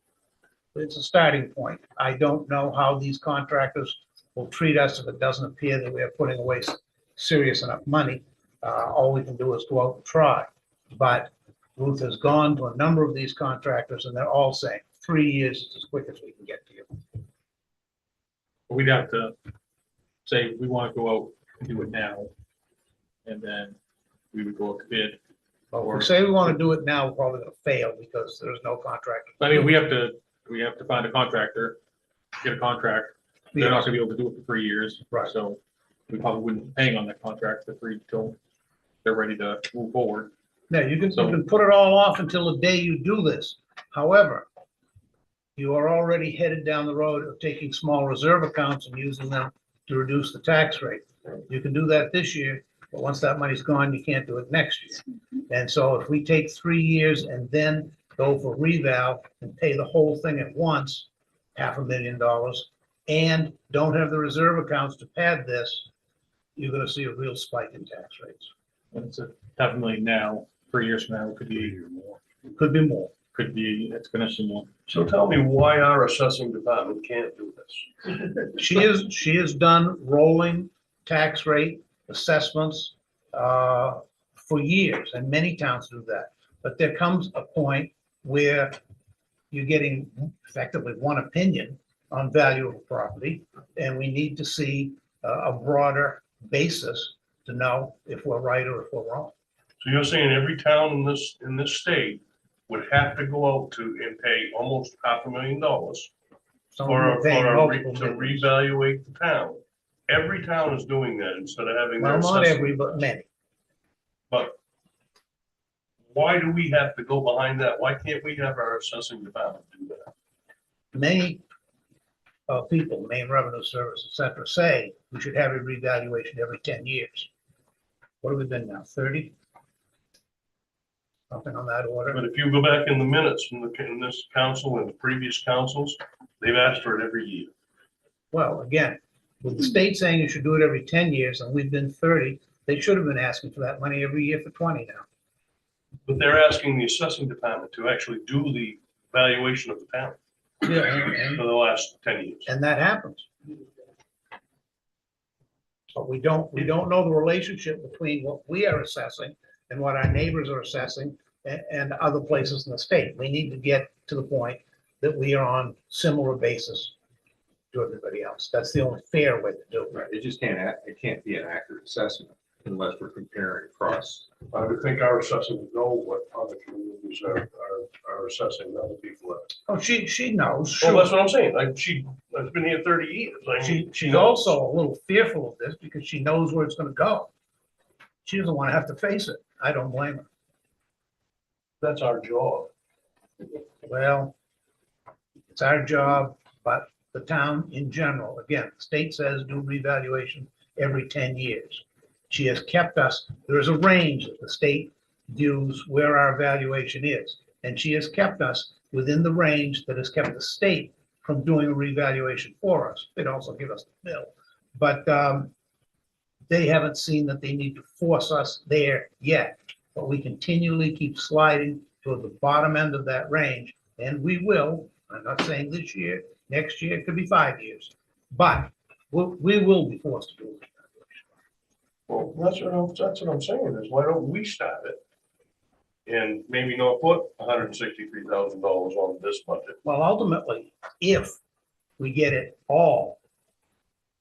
It's a starting point. I don't know how these contractors will treat us if it doesn't appear that we are putting away serious enough money. All we can do is go out and try. But Ruth has gone to a number of these contractors and they're all saying 3 years is as quick as we can get to you. We'd have to say, we want to go out and do it now. And then we would go out to bid. But if we say we want to do it now, we're probably going to fail because there's no contractor. I mean, we have to find a contractor, get a contract. They're not gonna be able to do it for 3 years. Right. So we probably wouldn't hang on that contract for 3 till they're ready to move forward. No, you can put it all off until the day you do this. However, you are already headed down the road of taking small reserve accounts and using them to reduce the tax rate. You can do that this year, but once that money's gone, you can't do it next year. And so if we take 3 years and then go for reval and pay the whole thing at once, $500,000, and don't have the reserve accounts to pad this, you're gonna see a real spike in tax rates. And it's a $500,000 now, 3 years from now, it could be more, Could be more. could be exponentially more. So tell me why our assessing department can't do this? She has done rolling tax rate assessments for years, and many towns do that. But there comes a point where you're getting effectively one opinion on value of a property, and we need to see a broader basis to know if we're right or if we're wrong. So you're saying every town in this state would have to go out to and pay almost $500,000 Some for are paying to multiple millions. reevaluate the town? Every town is doing that instead of having their Well, not assessing. every, but many. But why do we have to go behind that? Why can't we have our assessing department do that? Many people, Maine Revenue Service, et cetera, say we should have a revaluation every 10 years. What have we been now, 30? Something on that order. But if you go back in the minutes from in this council and the previous councils, they've asked for it every year. Well, again, with the state saying you should do it every 10 years and we've been 30, they should have been asking for that money every year for 20 now. But they're asking the assessing department to actually do the valuation of the town Yeah, for the last 10 years. and that happens. But we don't know the relationship between what we are assessing and what our neighbors are assessing and other places in the state. We need to get to the point that we are on similar basis to everybody else. That's the only fair way to do it. Right, it can't be an accurate assessment unless we're comparing across. I would think our assessors know what other communities are assessing other people at. Oh, she knows. Well, sure. that's what I'm saying. Like, I've been here 30 years. I mean, She's also a little fearful of this because she knows where it's gonna go. She doesn't want to have to face it. I don't blame her. That's our job. Well, it's our job, but the town in general, again, the state says do revaluation every 10 years. She has kept us, there is a range that the state views where our valuation is. And she has kept us within the range that has kept the state from doing a revaluation for us. They'd also give us the bill. But they haven't seen that they need to force us there yet. But we continually keep sliding toward the bottom end of that range. And we will I'm not saying this year, next year, it could be 5 years, but we will be forced to do it. Well, that's what I'm saying is why don't we start it? And maybe not put $163,000 on this budget. Well, ultimately, if we get it all,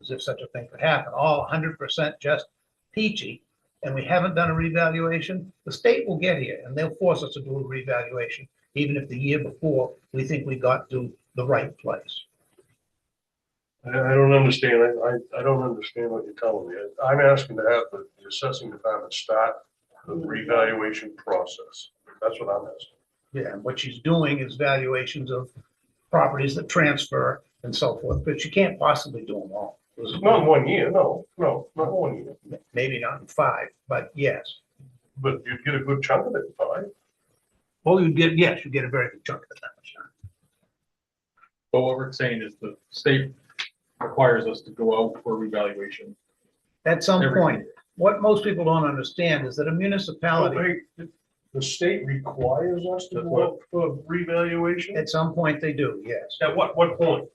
as if such a thing could happen, all 100% just peachy, and we haven't done a revaluation, the state will get here and they'll force us to do a revaluation, even if the year before we think we got to the right place. I don't understand. I don't understand what you're telling me. I'm asking to have the assessing department start the revaluation process. That's what I'm asking. Yeah, and what she's doing is valuations of properties that transfer and so forth, but you can't possibly do them all. Not in 1 year, no, not 1 year. Maybe not in 5, but yes. But you'd get a good chunk of it in 5. Oh, you get, yes, you get a very good chunk of it that much time. But what we're saying is the state requires us to go out for revaluation. At some every point, year. what most people don't understand is that a municipality, The state requires us to That's go out for revaluation? at some point they do, yes. At what point?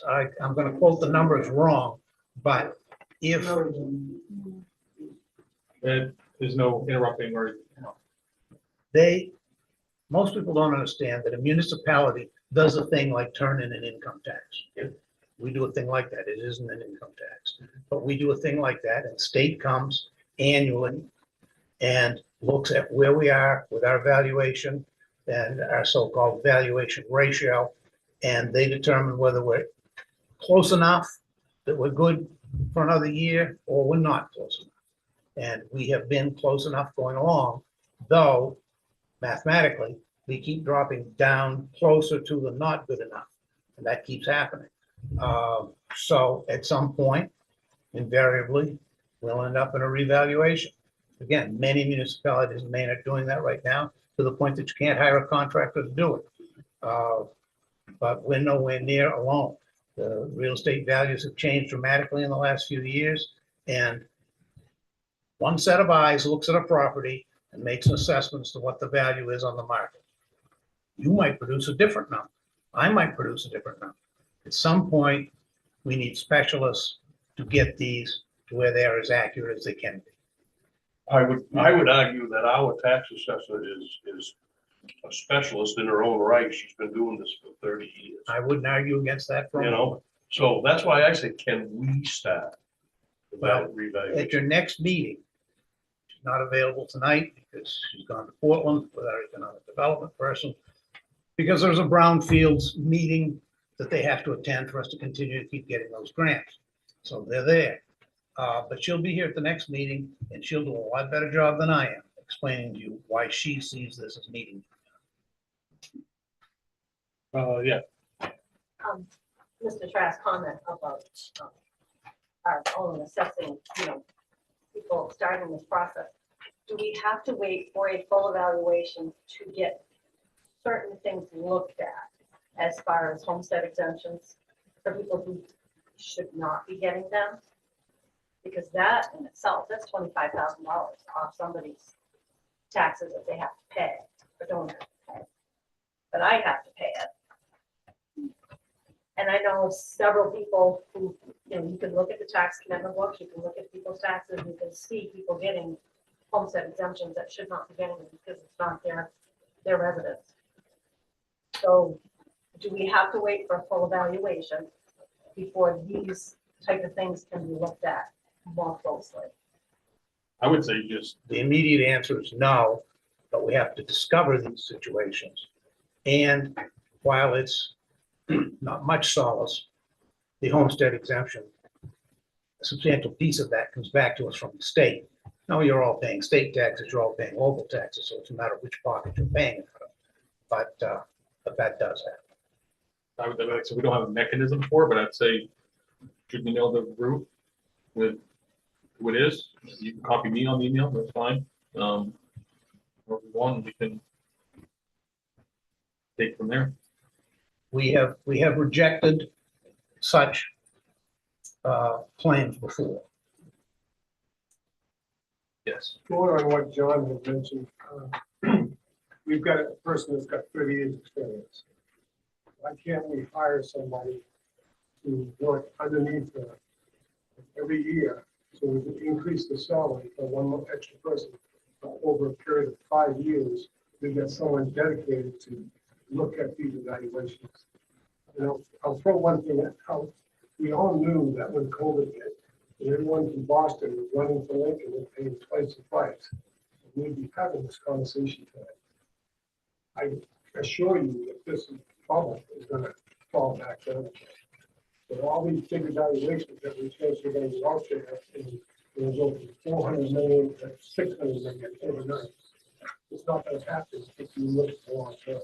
I'm gonna quote the numbers wrong, but if, There's no interrupting or, most people don't understand that a municipality does a thing like turn in an income tax. We do a thing like that. It isn't an income tax, but we do a thing like that, and state comes annually and looks at where we are with our valuation and our so-called valuation ratio, and they determine whether we're close enough that we're good for another year or we're not close enough. And we have been close enough going along, though mathematically, we keep dropping down closer to the not good enough, and that keeps happening. So at some point, invariably, we'll end up in a revaluation. Again, many municipalities in Maine are doing that right now, to the point that you can't hire a contractor to do it. But we're nowhere near alone. The real estate values have changed dramatically in the last few years, and one set of eyes looks at a property and makes an assessment as to what the value is on the market. You might produce a different number. I might produce a different number. At some point, we need specialists to get these to where they are as accurate as they can be. I would argue that our tax assessor is a specialist in her own right. She's been doing this for 30 years. I wouldn't argue against that for a You moment. know, so that's why I say, can we start the Well, revaluation? At your next meeting, she's not available tonight because she's gone to Portland with our economic development person, because there's a brownfields meeting that they have to attend for us to continue to keep getting those grants. So they're there. But she'll be here at the next meeting, and she'll do a lot better job than I am explaining to you why she sees this as meeting. yeah, Mr. Trask comment about our own assessing, people starting this process. Do we have to wait for a full evaluation to get certain things looked at as far as homestead exemptions for people who should not be getting them? Because that in itself, that's $25,000 off somebody's taxes that they have to pay, or don't have to pay. But I have to pay it. And I know several people who, you can look at the tax commitment books, you can look at people's taxes, you can see people getting homestead exemptions that should not be getting them because it's not their residence. So do we have to wait for a full evaluation before these type of things can be looked at more closely? I would say just, The immediate answer is no, but we have to discover these situations. And while it's not much solace, the homestead exemption, a substantial piece of that comes back to us from the state. No, you're all paying state taxes, you're all paying local taxes, so it's a matter of which pocket you're paying it from. But that does happen. I would, so we don't have a mechanism for it, but I'd say, should we know the route with who it is? You can copy me on the email, that's fine. Or if we want, we can take from there. We have rejected such plans before. Yes. Going on what John had mentioned, we've got a person that's got 30 years experience. why can't we hire somebody to work underneath her every year? So we can increase the salary for one more extra person over a period of 5 years. We get someone dedicated to look at these evaluations. You know, I'll throw one thing out. We all knew that when COVID hit, and everyone from Boston was running for Lincoln and paying twice the price. We'd be having this conversation today. I assure you that this problem is gonna fall back down. But all these big evaluations that we changed are gonna be out there, and there's over 400 million, 600 million overnight. It's not gonna happen if you look long term.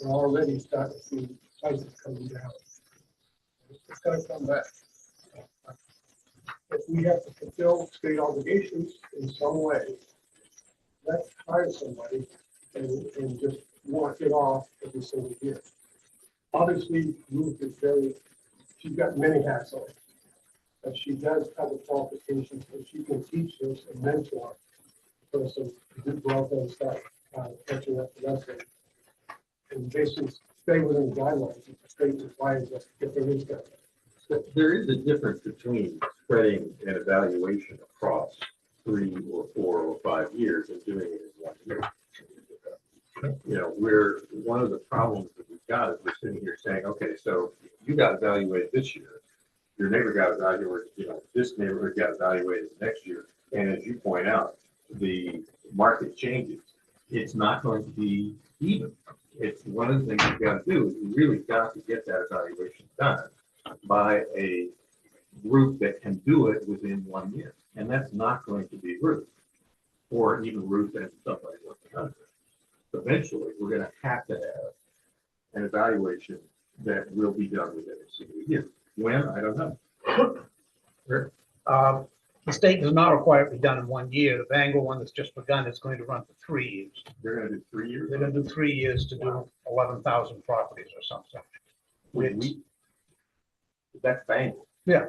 We're already starting to see prices coming down. It's gonna come back. If we have to fulfill state obligations in some way, let's hire somebody and just work it off every single year. Obviously, Ruth is she's got many hats on, but she does have the qualifications and she can teach this and mentor the person who go out there and start catching up the lesson. And basically stay within the guidelines that the state requires us if there is that. There is a difference between spreading an evaluation across 3 or 4 or 5 years and doing it in 1 year. You know, one of the problems that we've got is we're sitting here saying, okay, so you got evaluated this year. Your neighbor got evaluated, you know, this neighborhood got evaluated next year. And as you point out, the market changes. It's not going to be even. It's one of the things you've got to do is you really got to get that evaluation done by a group that can do it within 1 year. And that's not going to be Ruth, or even Ruth and somebody working under it. Eventually, we're going to have an evaluation that will be done within a single year. When, I don't know. The state does not require it to be done in 1 year. The Bangor one that's just begun is going to run for 3 years. They're going to do 3 years. They're going to do 3 years to do 11,000 properties or something. That's Bangor. Yeah.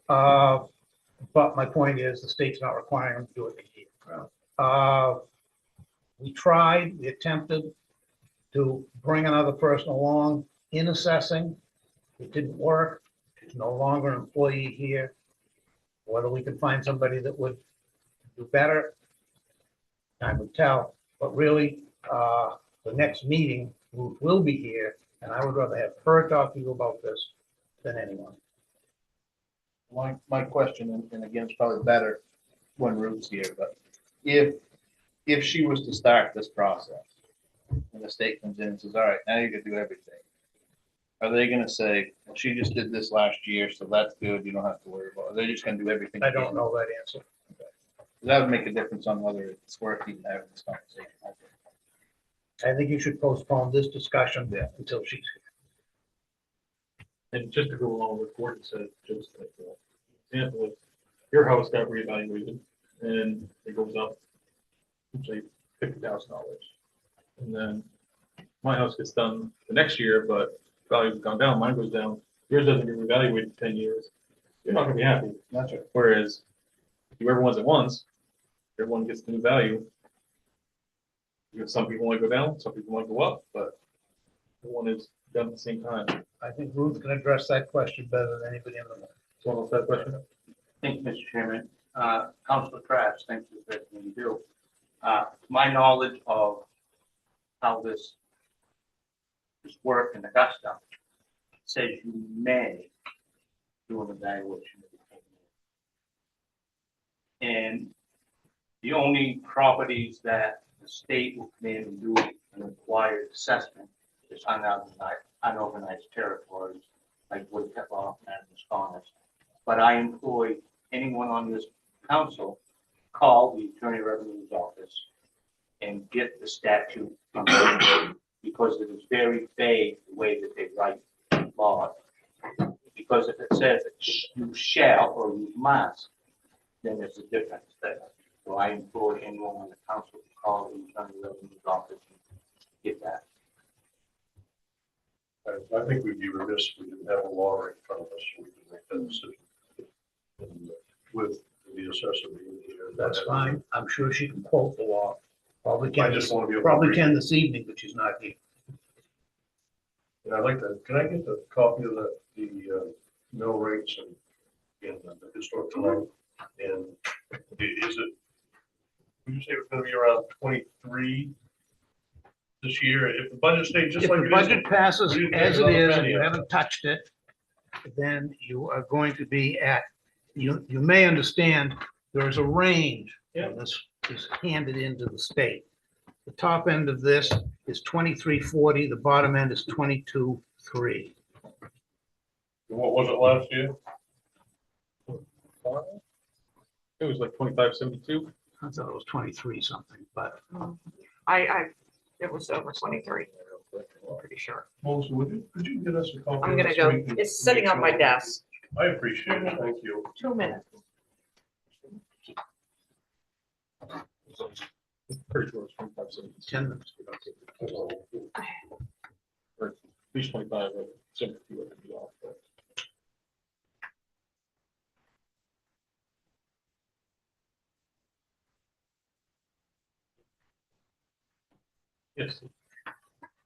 But my point is, the state's not requiring them to do it in a year. We attempted to bring another person along in assessing. It didn't work. There's no longer an employee here. Whether we can find somebody that would do better, time would tell. But really, the next meeting, Ruth will be here, and I would rather have her talk to you about this than anyone. My question, and again, it's probably better when Ruth's here, but if she was to start this process and the state comes in and says, all right, now you can do everything. Are they gonna say, well, she just did this last year, so that's good, you don't have to worry about it? They're just gonna do everything? I don't know that answer. That would make a difference on whether it's worth even having this conversation. I think you should postpone this discussion until she's here. And just to go along with what Gordon said, just like example, if your house got reevaluated and it goes up, say $50,000, and then my house gets done the next year, but value's gone down, mine goes down, yours doesn't get reevaluated in 10 years, you're not gonna be happy. That's right. Whereas if you do everyone's at once, everyone gets the new value. You know, some people want to go down, some people want to go up, but one is done at the same time. I think Ruth can address that question better than anybody in the room. So what's that question? Thank you, Mr. Chairman. Councilor Travis, thank you for everything you do. To my knowledge of how this work in Augusta, it says you may do an evaluation every 10 years. And the only properties that the state will come in and do an required assessment is unorganized territories like Woodpecker and Wisconsin. But I employ anyone on this council, call the Attorney Revenue's office and get the statute from them, because it is very vague the way that they write law. Because if it says that you shall or you must, then there's a difference there. So I employ anyone on the council to call the Attorney Revenue's office and get that. I think we'd be remiss if we didn't have a law right in front of us so we can make that decision. And with the assessor being here. That's fine. I'm sure she can quote the law. Probably I can, just want to be able to probably read can this evening, but she's not here. And I'd like to, can I get the copy of the mill rates and the historic tonight? And is it, would you say it's gonna be around 23 this year? If the budget stays just If like the it is. budget passes we didn't as take it another is, and penny you out. haven't touched it, then you are going to be at, you may understand, there is a range. Yeah. This is handed into the state. The top end of this is 2340, the bottom end is 22.3. What was it last year? It was like 25.72. I thought it was 23 something, but It was over 23. I'm pretty sure. Melissa, could you get us a copy? I'm of gonna this so go, we can it's sitting make on my sure? desk. I appreciate it, thank you. 2 minutes. Pretty sure it's 25.72. 10 minutes. Or at least 25, or 72 would be off. But yes,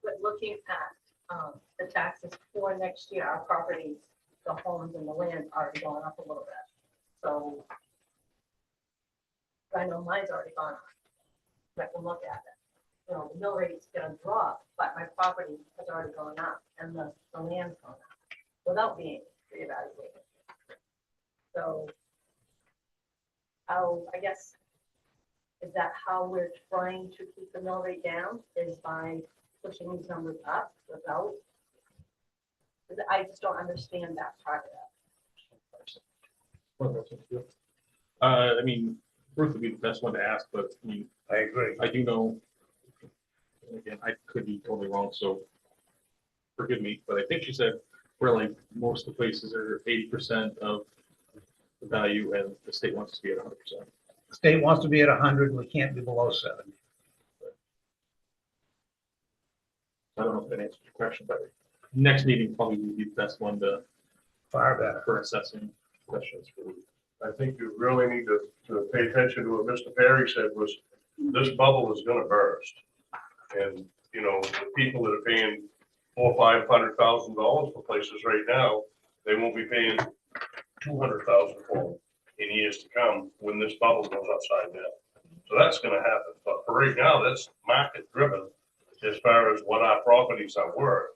But looking at the taxes for next year, our properties, the homes and the land are already going up a little bit. So I know mine's already gone up. I can look at it. You know, the mill rate's gonna drop, but my property has already gone up and the land's gone up without being reevaluated. So how, I guess, is that how we're trying to keep the mill rate down, is by pushing these numbers up without? I just don't understand that part of it. I mean, Ruth would be the best one to ask, but I mean, I agree. I do know. Again, I could be totally wrong, so forgive me, but I think she said where like most of the places are 80% of the value, and the state wants to be at 100%. The state wants to be at 100, we can't be below 70. I don't know if that answers your question, but next meeting probably would be the best one to Far better. for assessing questions for. I think you really need to pay attention to what Mr. Perry said was, this bubble is gonna burst. And, you know, the people that are paying $400,000 or $500,000 for places right now, they won't be paying $200,000 for them in years to come when this bubble goes upside down. So that's gonna happen, but for right now, that's market driven as far as what our properties are worth.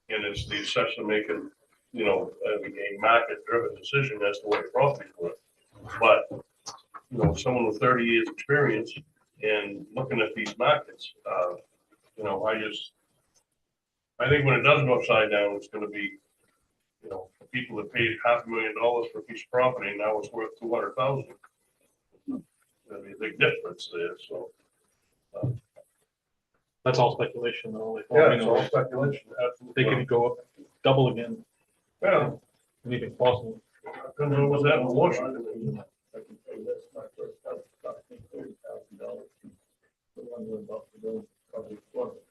And it's the assessor making, you know, a market driven decision as to what your property's worth. But, you know, someone with 30 years experience and looking at these markets, you know, I think when it does go upside down, it's gonna be, you know, for people that paid $500,000 for a piece of property, now it's worth 200,000. There'll be a big difference there, so. That's all speculation, though. Like, Yeah, you it's know, all speculation, they absolutely. could go up double again, Yeah, anything possible. depends on what's happening in Washington. I can tell you that's my first house, about $30,000. The one we're about to go, probably $400,000.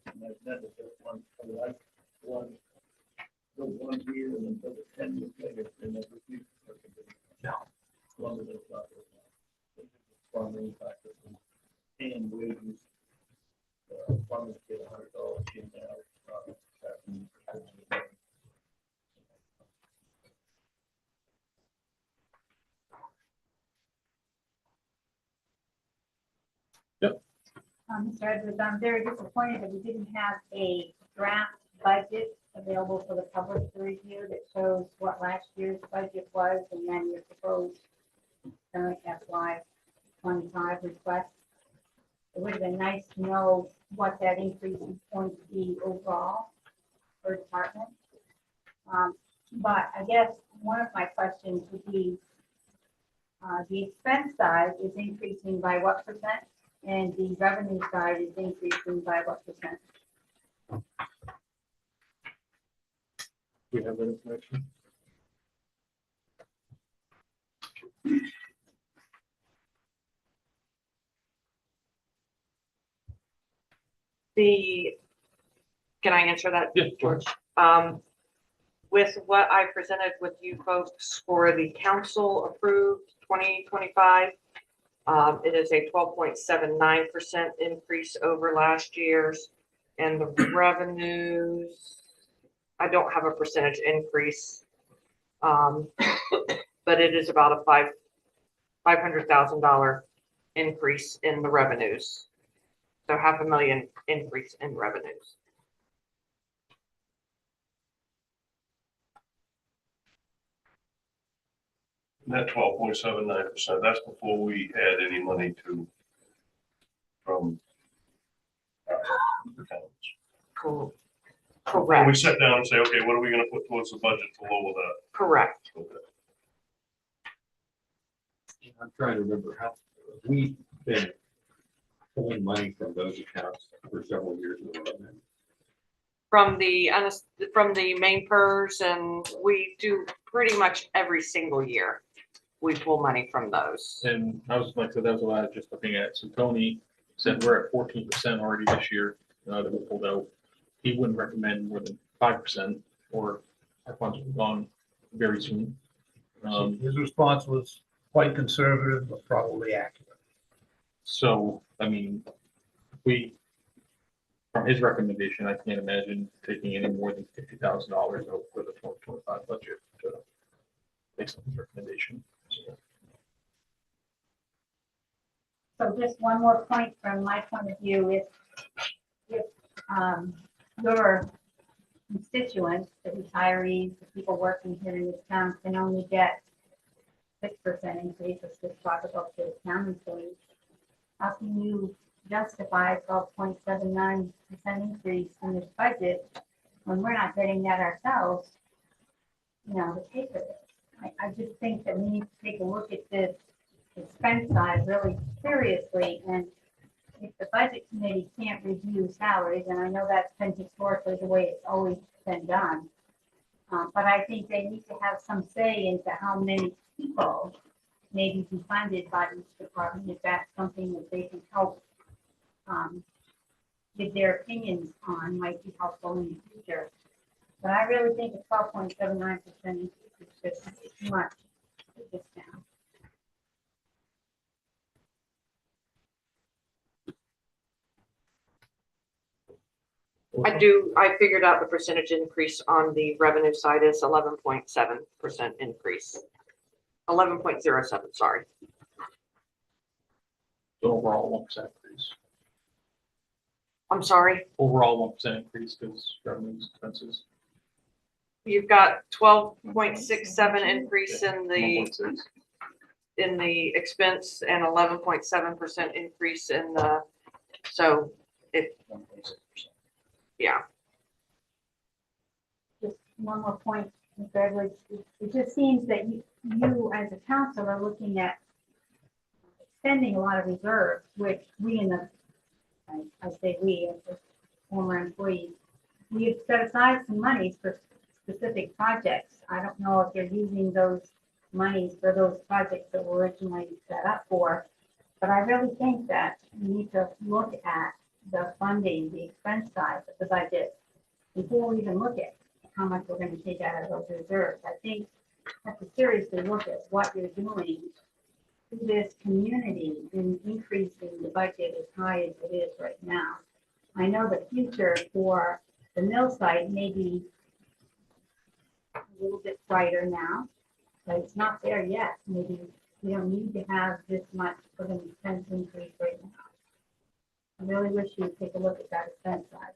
And I've never got one, I like one, the 1 year and then the 10 years later, they never do. No. One of those not. Farming factors and wages. Farmers get $100 in now. Mr. Edwards, I'm very disappointed that we didn't have a draft budget available for the public to review that shows what last year's budget was and then your proposed FY 25 request. It would have been nice to know what that increase is going to be overall per department. But I guess one of my questions would be, the expense side is increasing by what percent? And the revenue side is increasing by what percent? We have that information. Can I answer that? Yeah, George. With what I presented with you folks for the council approved 2025, it is a 12.79% increase over last year's, and the revenues I don't have a percentage increase. But it is about a $500,000 increase in the revenues. So $500,000 increase in revenues. That 12.79%, that's before we add any money from the towns. Cor- When we Correct, sit down and say, okay, what are we gonna put towards the budget to lower that? correct. Okay. I'm trying to remember how, we've been pulling money from those accounts for several years in a row now. From the main PERS, and we do pretty much every single year. We pull money from those. And I was like, so that was what I was just looking at. So Tony said we're at 14% already this year, that we pulled out. He wouldn't recommend more than 5%, or our funds will be gone very soon. His response was quite conservative, but probably accurate. So, I mean, from his recommendation, I can't imagine taking any more than $50,000 out for the 2025 budget to make some recommendation. So just one more point from my point of view, if your constituents, the retirees, the people working here in this town can only get 6% increase, let's just talk about the town employees. How can you justify 12.79% increase in this budget when we're not getting that ourselves, to pay for this? I just think that we need to take a look at this expense side really seriously, and if the budget committee can't review salaries, and I know that's been historically the way it's always been done, but I think they need to have some say into how many people maybe be funded by each department, if that's something that they can help give their opinions on, might be helpful in the future. But I really think a 12.79% is just too much at this town. I figured out the percentage increase on the revenue side is 11.7% increase. 11.07, sorry. So overall, 1% increase. I'm sorry. Overall, 1% increase because revenues, expenses. You've got 12.67 increase in the 1.6. expense and 11.7% increase in the, so it, 1.6%. yeah. Just one more point, Mr. Edwards. It just seems that you as a council are looking at spending a lot of reserves, which we in the, I say we as a former employee, we have set aside some monies for specific projects. I don't know if you're using those monies for those projects that were originally set up for, but I really think that we need to look at the funding, the expense side of the budget before we even look at how much we're going to take out of those reserves. I think you have to seriously look at what you're doing to this community in increasing the budget as high as it is right now. I know the future for the mill site may be a little bit brighter now, but it's not there yet. Maybe we don't need to have this much of an expense increase right now. I really wish you would take a look at that expense side.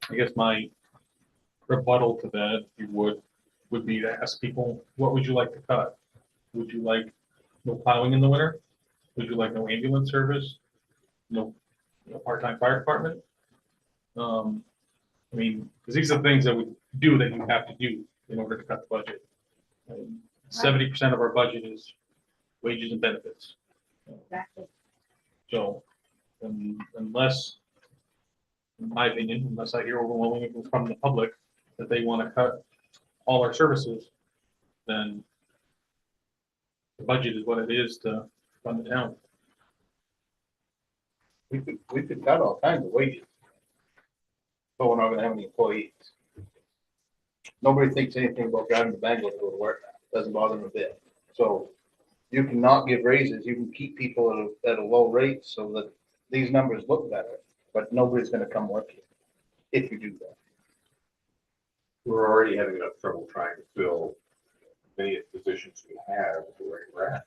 I guess my rebuttal to that, if you would be to ask people, what would you like to cut? Would you like no plowing in the winter? Would you like no ambulance service? No, part-time fire department? I mean, because these are things that we do that you have to do in order to cut the budget. 70% of our budget is wages and benefits. Exactly. So, unless, in my opinion, unless I hear overwhelmingly from the public that they want to cut all our services, then the budget is what it is to fund the town. We could cut all kinds of wages. But we're not gonna have any employees. Nobody thinks anything about driving to Bangor to go to work now. Doesn't bother them a bit. So you can not give raises, you can keep people at a low rate so that these numbers look better, but nobody's gonna come work here. if you do that. We're already having enough trouble trying to fill many of the positions we have where we're at.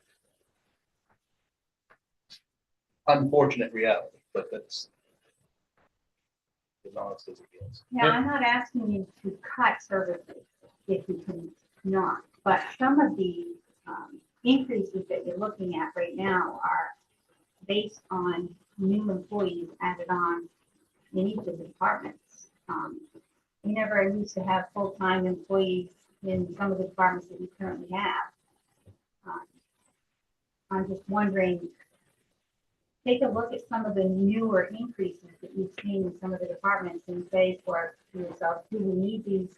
Unfortunate reality, but that's as honest as it gets. Yeah, I'm not asking you to cut services if you can not, but some of the increases that you're looking at right now are based on new employees added on in each of the departments. We never used to have full-time employees in some of the departments that we currently have. I'm just wondering, take a look at some of the newer increases that you've seen in some of the departments and say to yourself, do we need these?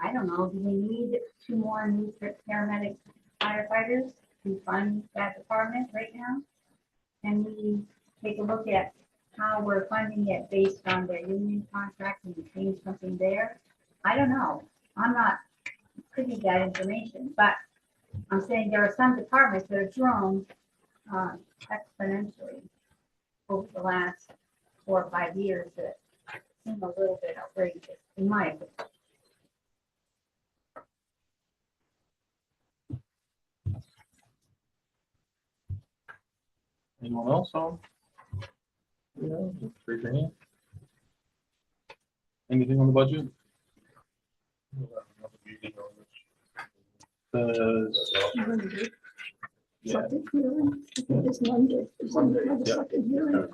I don't know, do we need 2 more new paramedic firefighters to fund that department right now? Can we take a look at how we're funding it based on their union contract and change something there? I don't know. I'm not privy to that information, but I'm saying there are some departments that have grown exponentially over the last 4 or 5 years that seem a little bit outrageous, in my opinion. Anyone else on? Yeah, just raise your hand. Anything on the budget? Monday. Second hearing, I think it's Monday. It's Monday, the second hearing.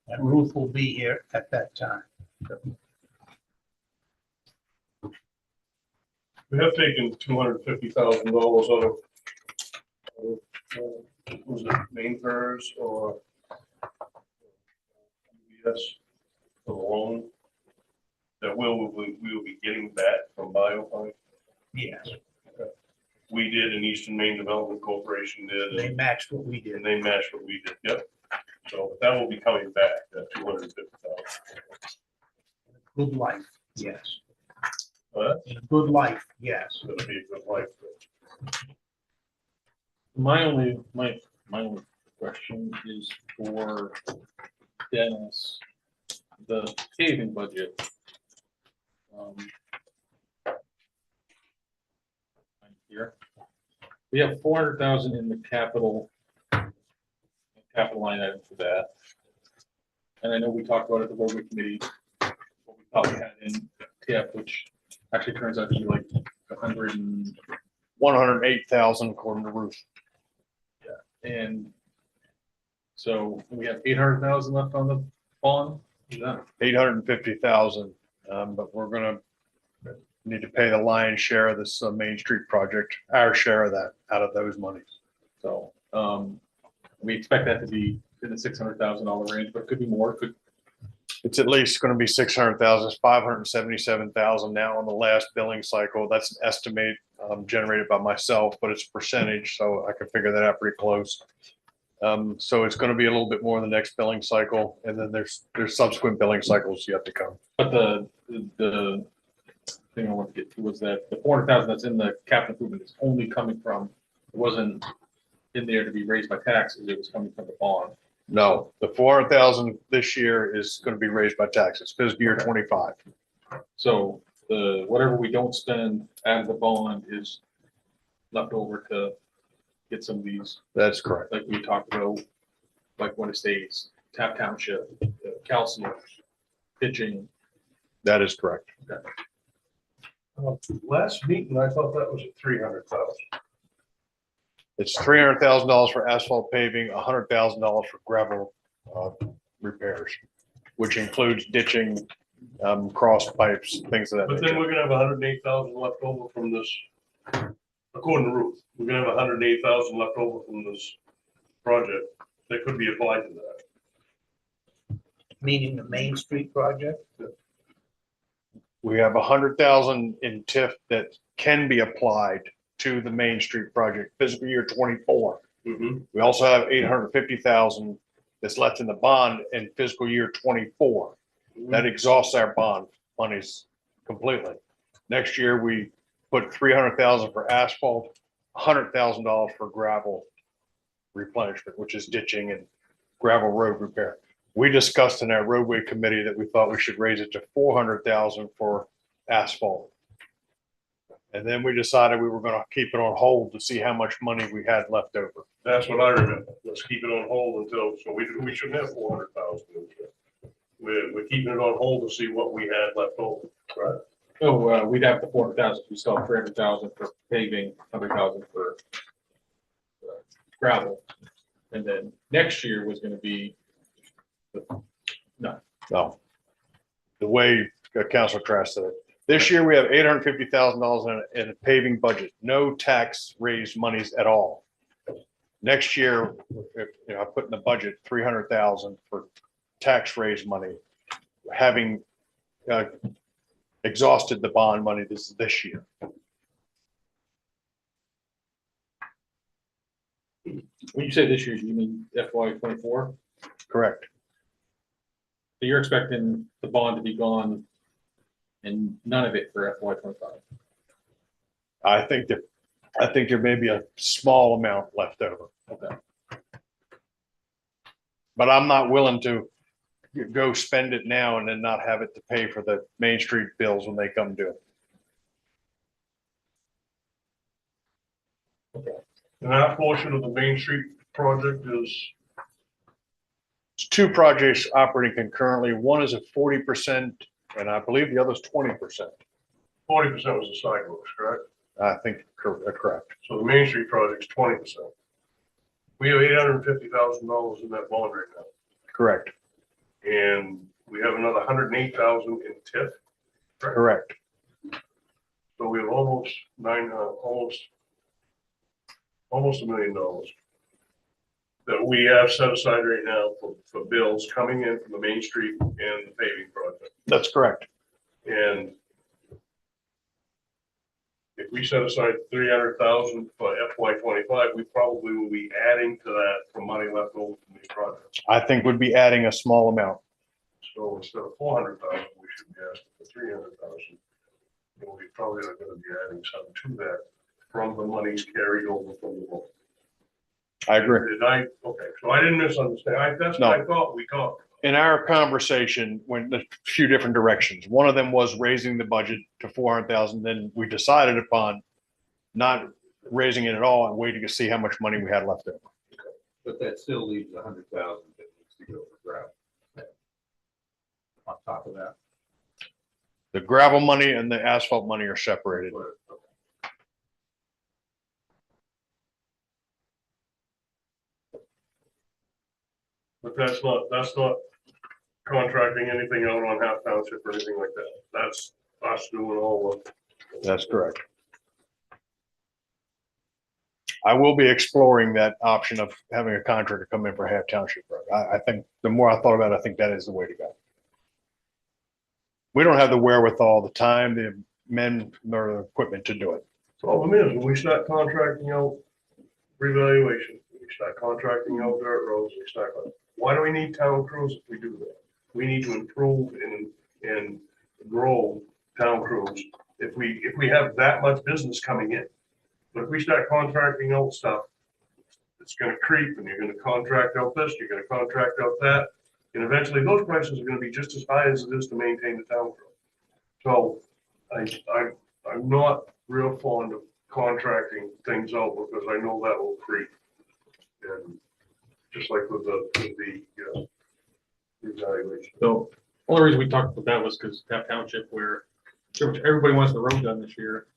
And Ruth will be here at that time. We have taken $250,000 out of, was it main pers or yes, the loan that we will be getting back from BioFund. Yes, We did, and Eastern Maine Development Corporation did, they matched what we did. and they matched what we did. Yep. So that will be coming back, that 250,000. Good life, yes. But In a good life, yes. it's gonna be a good life. My only question is for Dennis, the paving budget. Here, we have 400,000 in the capital line item for that. And I know we talked about it at the roadway committee, what we thought we had in TIF, which actually turns out to be like 108,000 according to Ruth. and so we have 800,000 left on the bond. Is that 850,000, but we're gonna need to pay the lion's share of this Main Street project, our share of that out of those monies. so? We expect that to be in the $600,000 range, but it could be more. Could It's at least gonna be 600,000, it's 577,000 now on the last billing cycle. That's an estimate generated by myself, but it's a percentage, so I can figure that out pretty close. So it's gonna be a little bit more in the next billing cycle, and then there's subsequent billing cycles yet to come. But the thing I want to get to was that the 400,000 that's in the capital improvement is only coming from, it wasn't in there to be raised by taxes, it was coming from the bond. No, the 400,000 this year is gonna be raised by taxes, fiscal year 25. So whatever we don't spend out of the bond is left over to get some of these, That's correct. like we talked about, like what estates, Tap Township, calcium, pitching. That is correct. Last meeting, I thought that was at 300,000. It's $300,000 for asphalt paving, $100,000 for gravel repairs, which includes ditching, cross pipes, things of that But then nature. we're gonna have 108,000 left over from this, according to Ruth, we're gonna have 108,000 left over from this project that could be applied to that. Meaning the Main Street project? We have 100,000 in TIF that can be applied to the Main Street project, fiscal year 24. We also have 850,000 that's left in the bond in fiscal year 24. That exhausts our bond monies completely. Next year, we put 300,000 for asphalt, $100,000 for gravel replenishment, which is ditching and gravel road repair. we discussed in our roadway committee that we thought we should raise it to 400,000 for asphalt. And then we decided we were gonna keep it on hold to see how much money we had left over. That's what I remember. Let's keep it on hold until, so we shouldn't have 400,000. We're keeping it on hold to see what we had left over. Right. So, we'd have the 400,000, we still have 300,000 for paving, 100,000 for gravel. And then next year was gonna be, No. The way Councilor Trask said it. This year, we have $850,000 in a paving budget, no tax raised monies at all. Next year, I put in the budget 300,000 for tax raised money, having exhausted the bond money this year. when you say this year, you mean FY 24? Correct. So you're expecting the bond to be gone and none of it for FY 25? I think there may be a small amount left over. Okay. But I'm not willing to go spend it now and then not have it to pay for the Main Street bills when they come due. And that portion of the Main Street project is, It's two projects operating concurrently. One is at 40%, and I believe the other is 20%. 40% was the sidewalks, correct? I think correct. So the Main Street project's 20%. We have $850,000 in that bond right now. Correct. And we have another 108,000 in TIF. Correct. So we have almost $1 million that we have set aside right now for bills coming in from the Main Street and the paving project. That's correct. And if we set aside 300,000 for FY 25, we probably will be adding to that for money left over from these projects. I think would be adding a small amount. So instead of 400,000, we should be asking for 300,000. And we probably are going to be adding something to that from the monies carried over from the loan. I agree. Okay, so I didn't misunderstand. That's what I thought we talked. In our conversation, went a few different directions. One of them was raising the budget to 400,000. Then we decided upon not raising it at all and waiting to see how much money we had left over. But that still leaves 100,000 that needs to go for gravel. On top of that. The gravel money and the asphalt money are separated. But that's not contracting anything out on Half Township or anything like that. That's us doing all of. That's correct. I will be exploring that option of having a contractor come in for Half Township Road. I think the more I thought about it, I think that is the way to go. We don't have the wherewithal, the time, the men, nor the equipment to do it. Problem is, when we start contracting out revaluation, we start contracting out dirt roads, why do we need town crews if we do that? We need to improve and grow town crews if we have that much business coming in. But if we start contracting out stuff, it's gonna creep, and you're gonna contract out this, you're gonna contract out that, and eventually those prices are gonna be just as high as it is to maintain the town crew. So I'm not real fond of contracting things out because I know that will creep. And just like with the evaluation. So, only reason we talked about that was because Taft Township, where pretty much everybody wants the road done this year,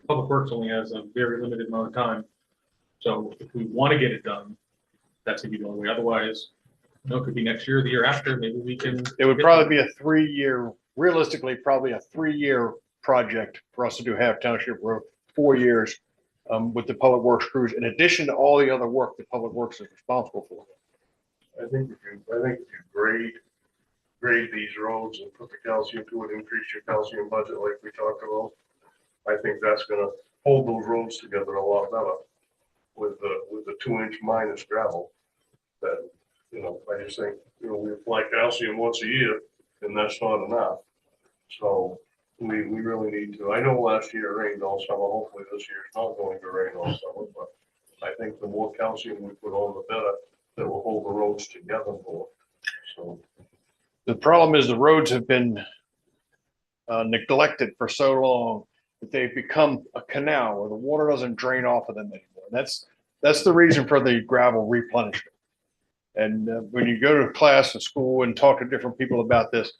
Public Works only has a very limited amount of time. So if we want to get it done, that's gonna be the only way. Otherwise, it could be next year, or the year after, maybe we can. It would probably be a 3-year, realistically, probably a 3-year project for us to do Half Township Road, 4 years with the Public Works crews, in addition to all the other work that Public Works is responsible for. I think if you grade these roads and put the calcium to it, increase your calcium budget like we talked about, I think that's gonna hold those roads together a lot better with the 2-inch minus gravel. That, I just think, we apply calcium once a year and that's not enough. So we really need to, I know last year it rained all summer, hopefully this year it's not going to rain all summer, but I think the more calcium we put on, the better, that will hold the roads together more. So The problem is the roads have been neglected for so long that they've become a canal where the water doesn't drain off of them anymore. That's the reason for the gravel replenishment. And when you go to class in school and talk to different people about this,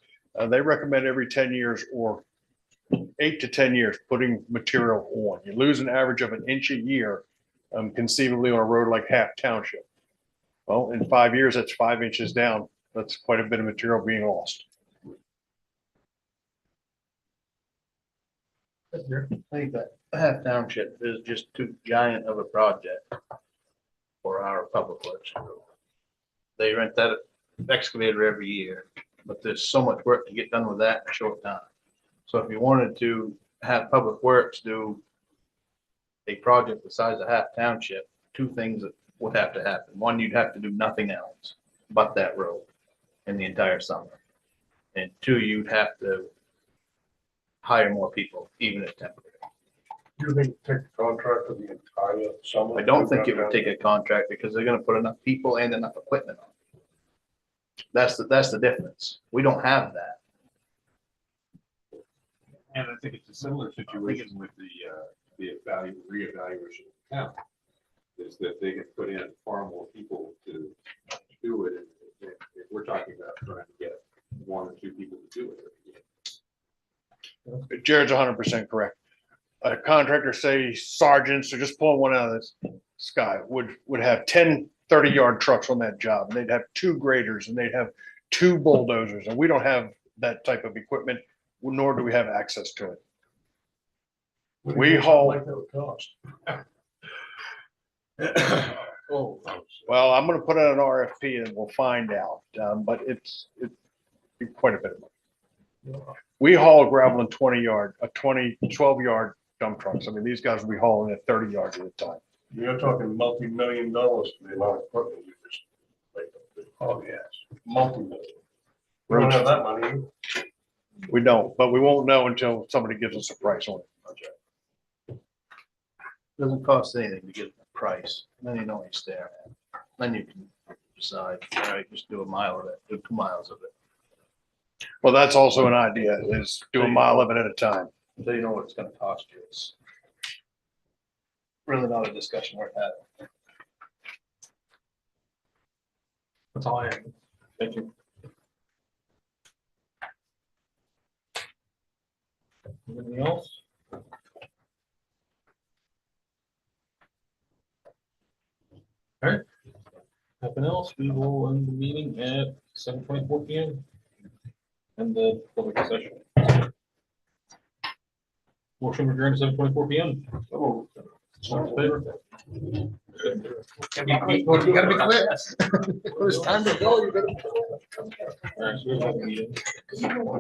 they recommend every 10 years or 8 to 10 years putting material on. You lose an average of an inch a year, conceivably on a road like Half Township. Well, in 5 years, that's 5 inches down. That's quite a bit of material being lost. I think that Half Township is just too giant of a project for our public works. They rent that excavator every year, but there's so much work to get done with that in a short time. So if you wanted to have public works do a project the size of Half Township, two things that would have to happen. One, you'd have to do nothing else but that road in the entire summer. And two, you'd have to hire more people, even if temporary. Do you think take the contract for the entire summer? I don't think it would take a contract because they're gonna put enough people and enough equipment on. That's the difference. We don't have that. And I think it's a similar situation with the reevaluation of the town. Is that they can put in far more people to do it. And if we're talking about trying to get 1 or 2 people to do it. Jared's 100% correct. A contractor, say sergeants, or just pulling one out of the sky, would have 10 30-yard trucks on that job, and they'd have 2 graders, and they'd have 2 bulldozers, and we don't have that type of equipment, nor do we have access to it. We haul. Like that would cost. Oh, Well, I'm going to put out an RFP and we'll find out, but it's quite a bit of money. We haul gravel in 12-yard dump trucks. I mean, these guys will be hauling at 30 yards at a time. You're talking multi-million dollars for the amount of equipment you just. Oh, yes, multi-million. We don't have that money. We don't, but we won't know until somebody gives us a price on it. Doesn't cost anything to get the price. Then you know what you're staring at. Then you can decide, all right, just do a mile of it, do 2 miles of it. Well, that's also an idea, is do a mile of it at a time. So you know what it's gonna cost you. It's really not a discussion worth having. That's all I have. Thank you. Anything else? All right. Nothing else, we will end the meeting at 7:24 PM. And the public session. Motion adjourned at 7:24 PM. All in favor? You gotta be quick. It was time to go. All right, so we have a meeting.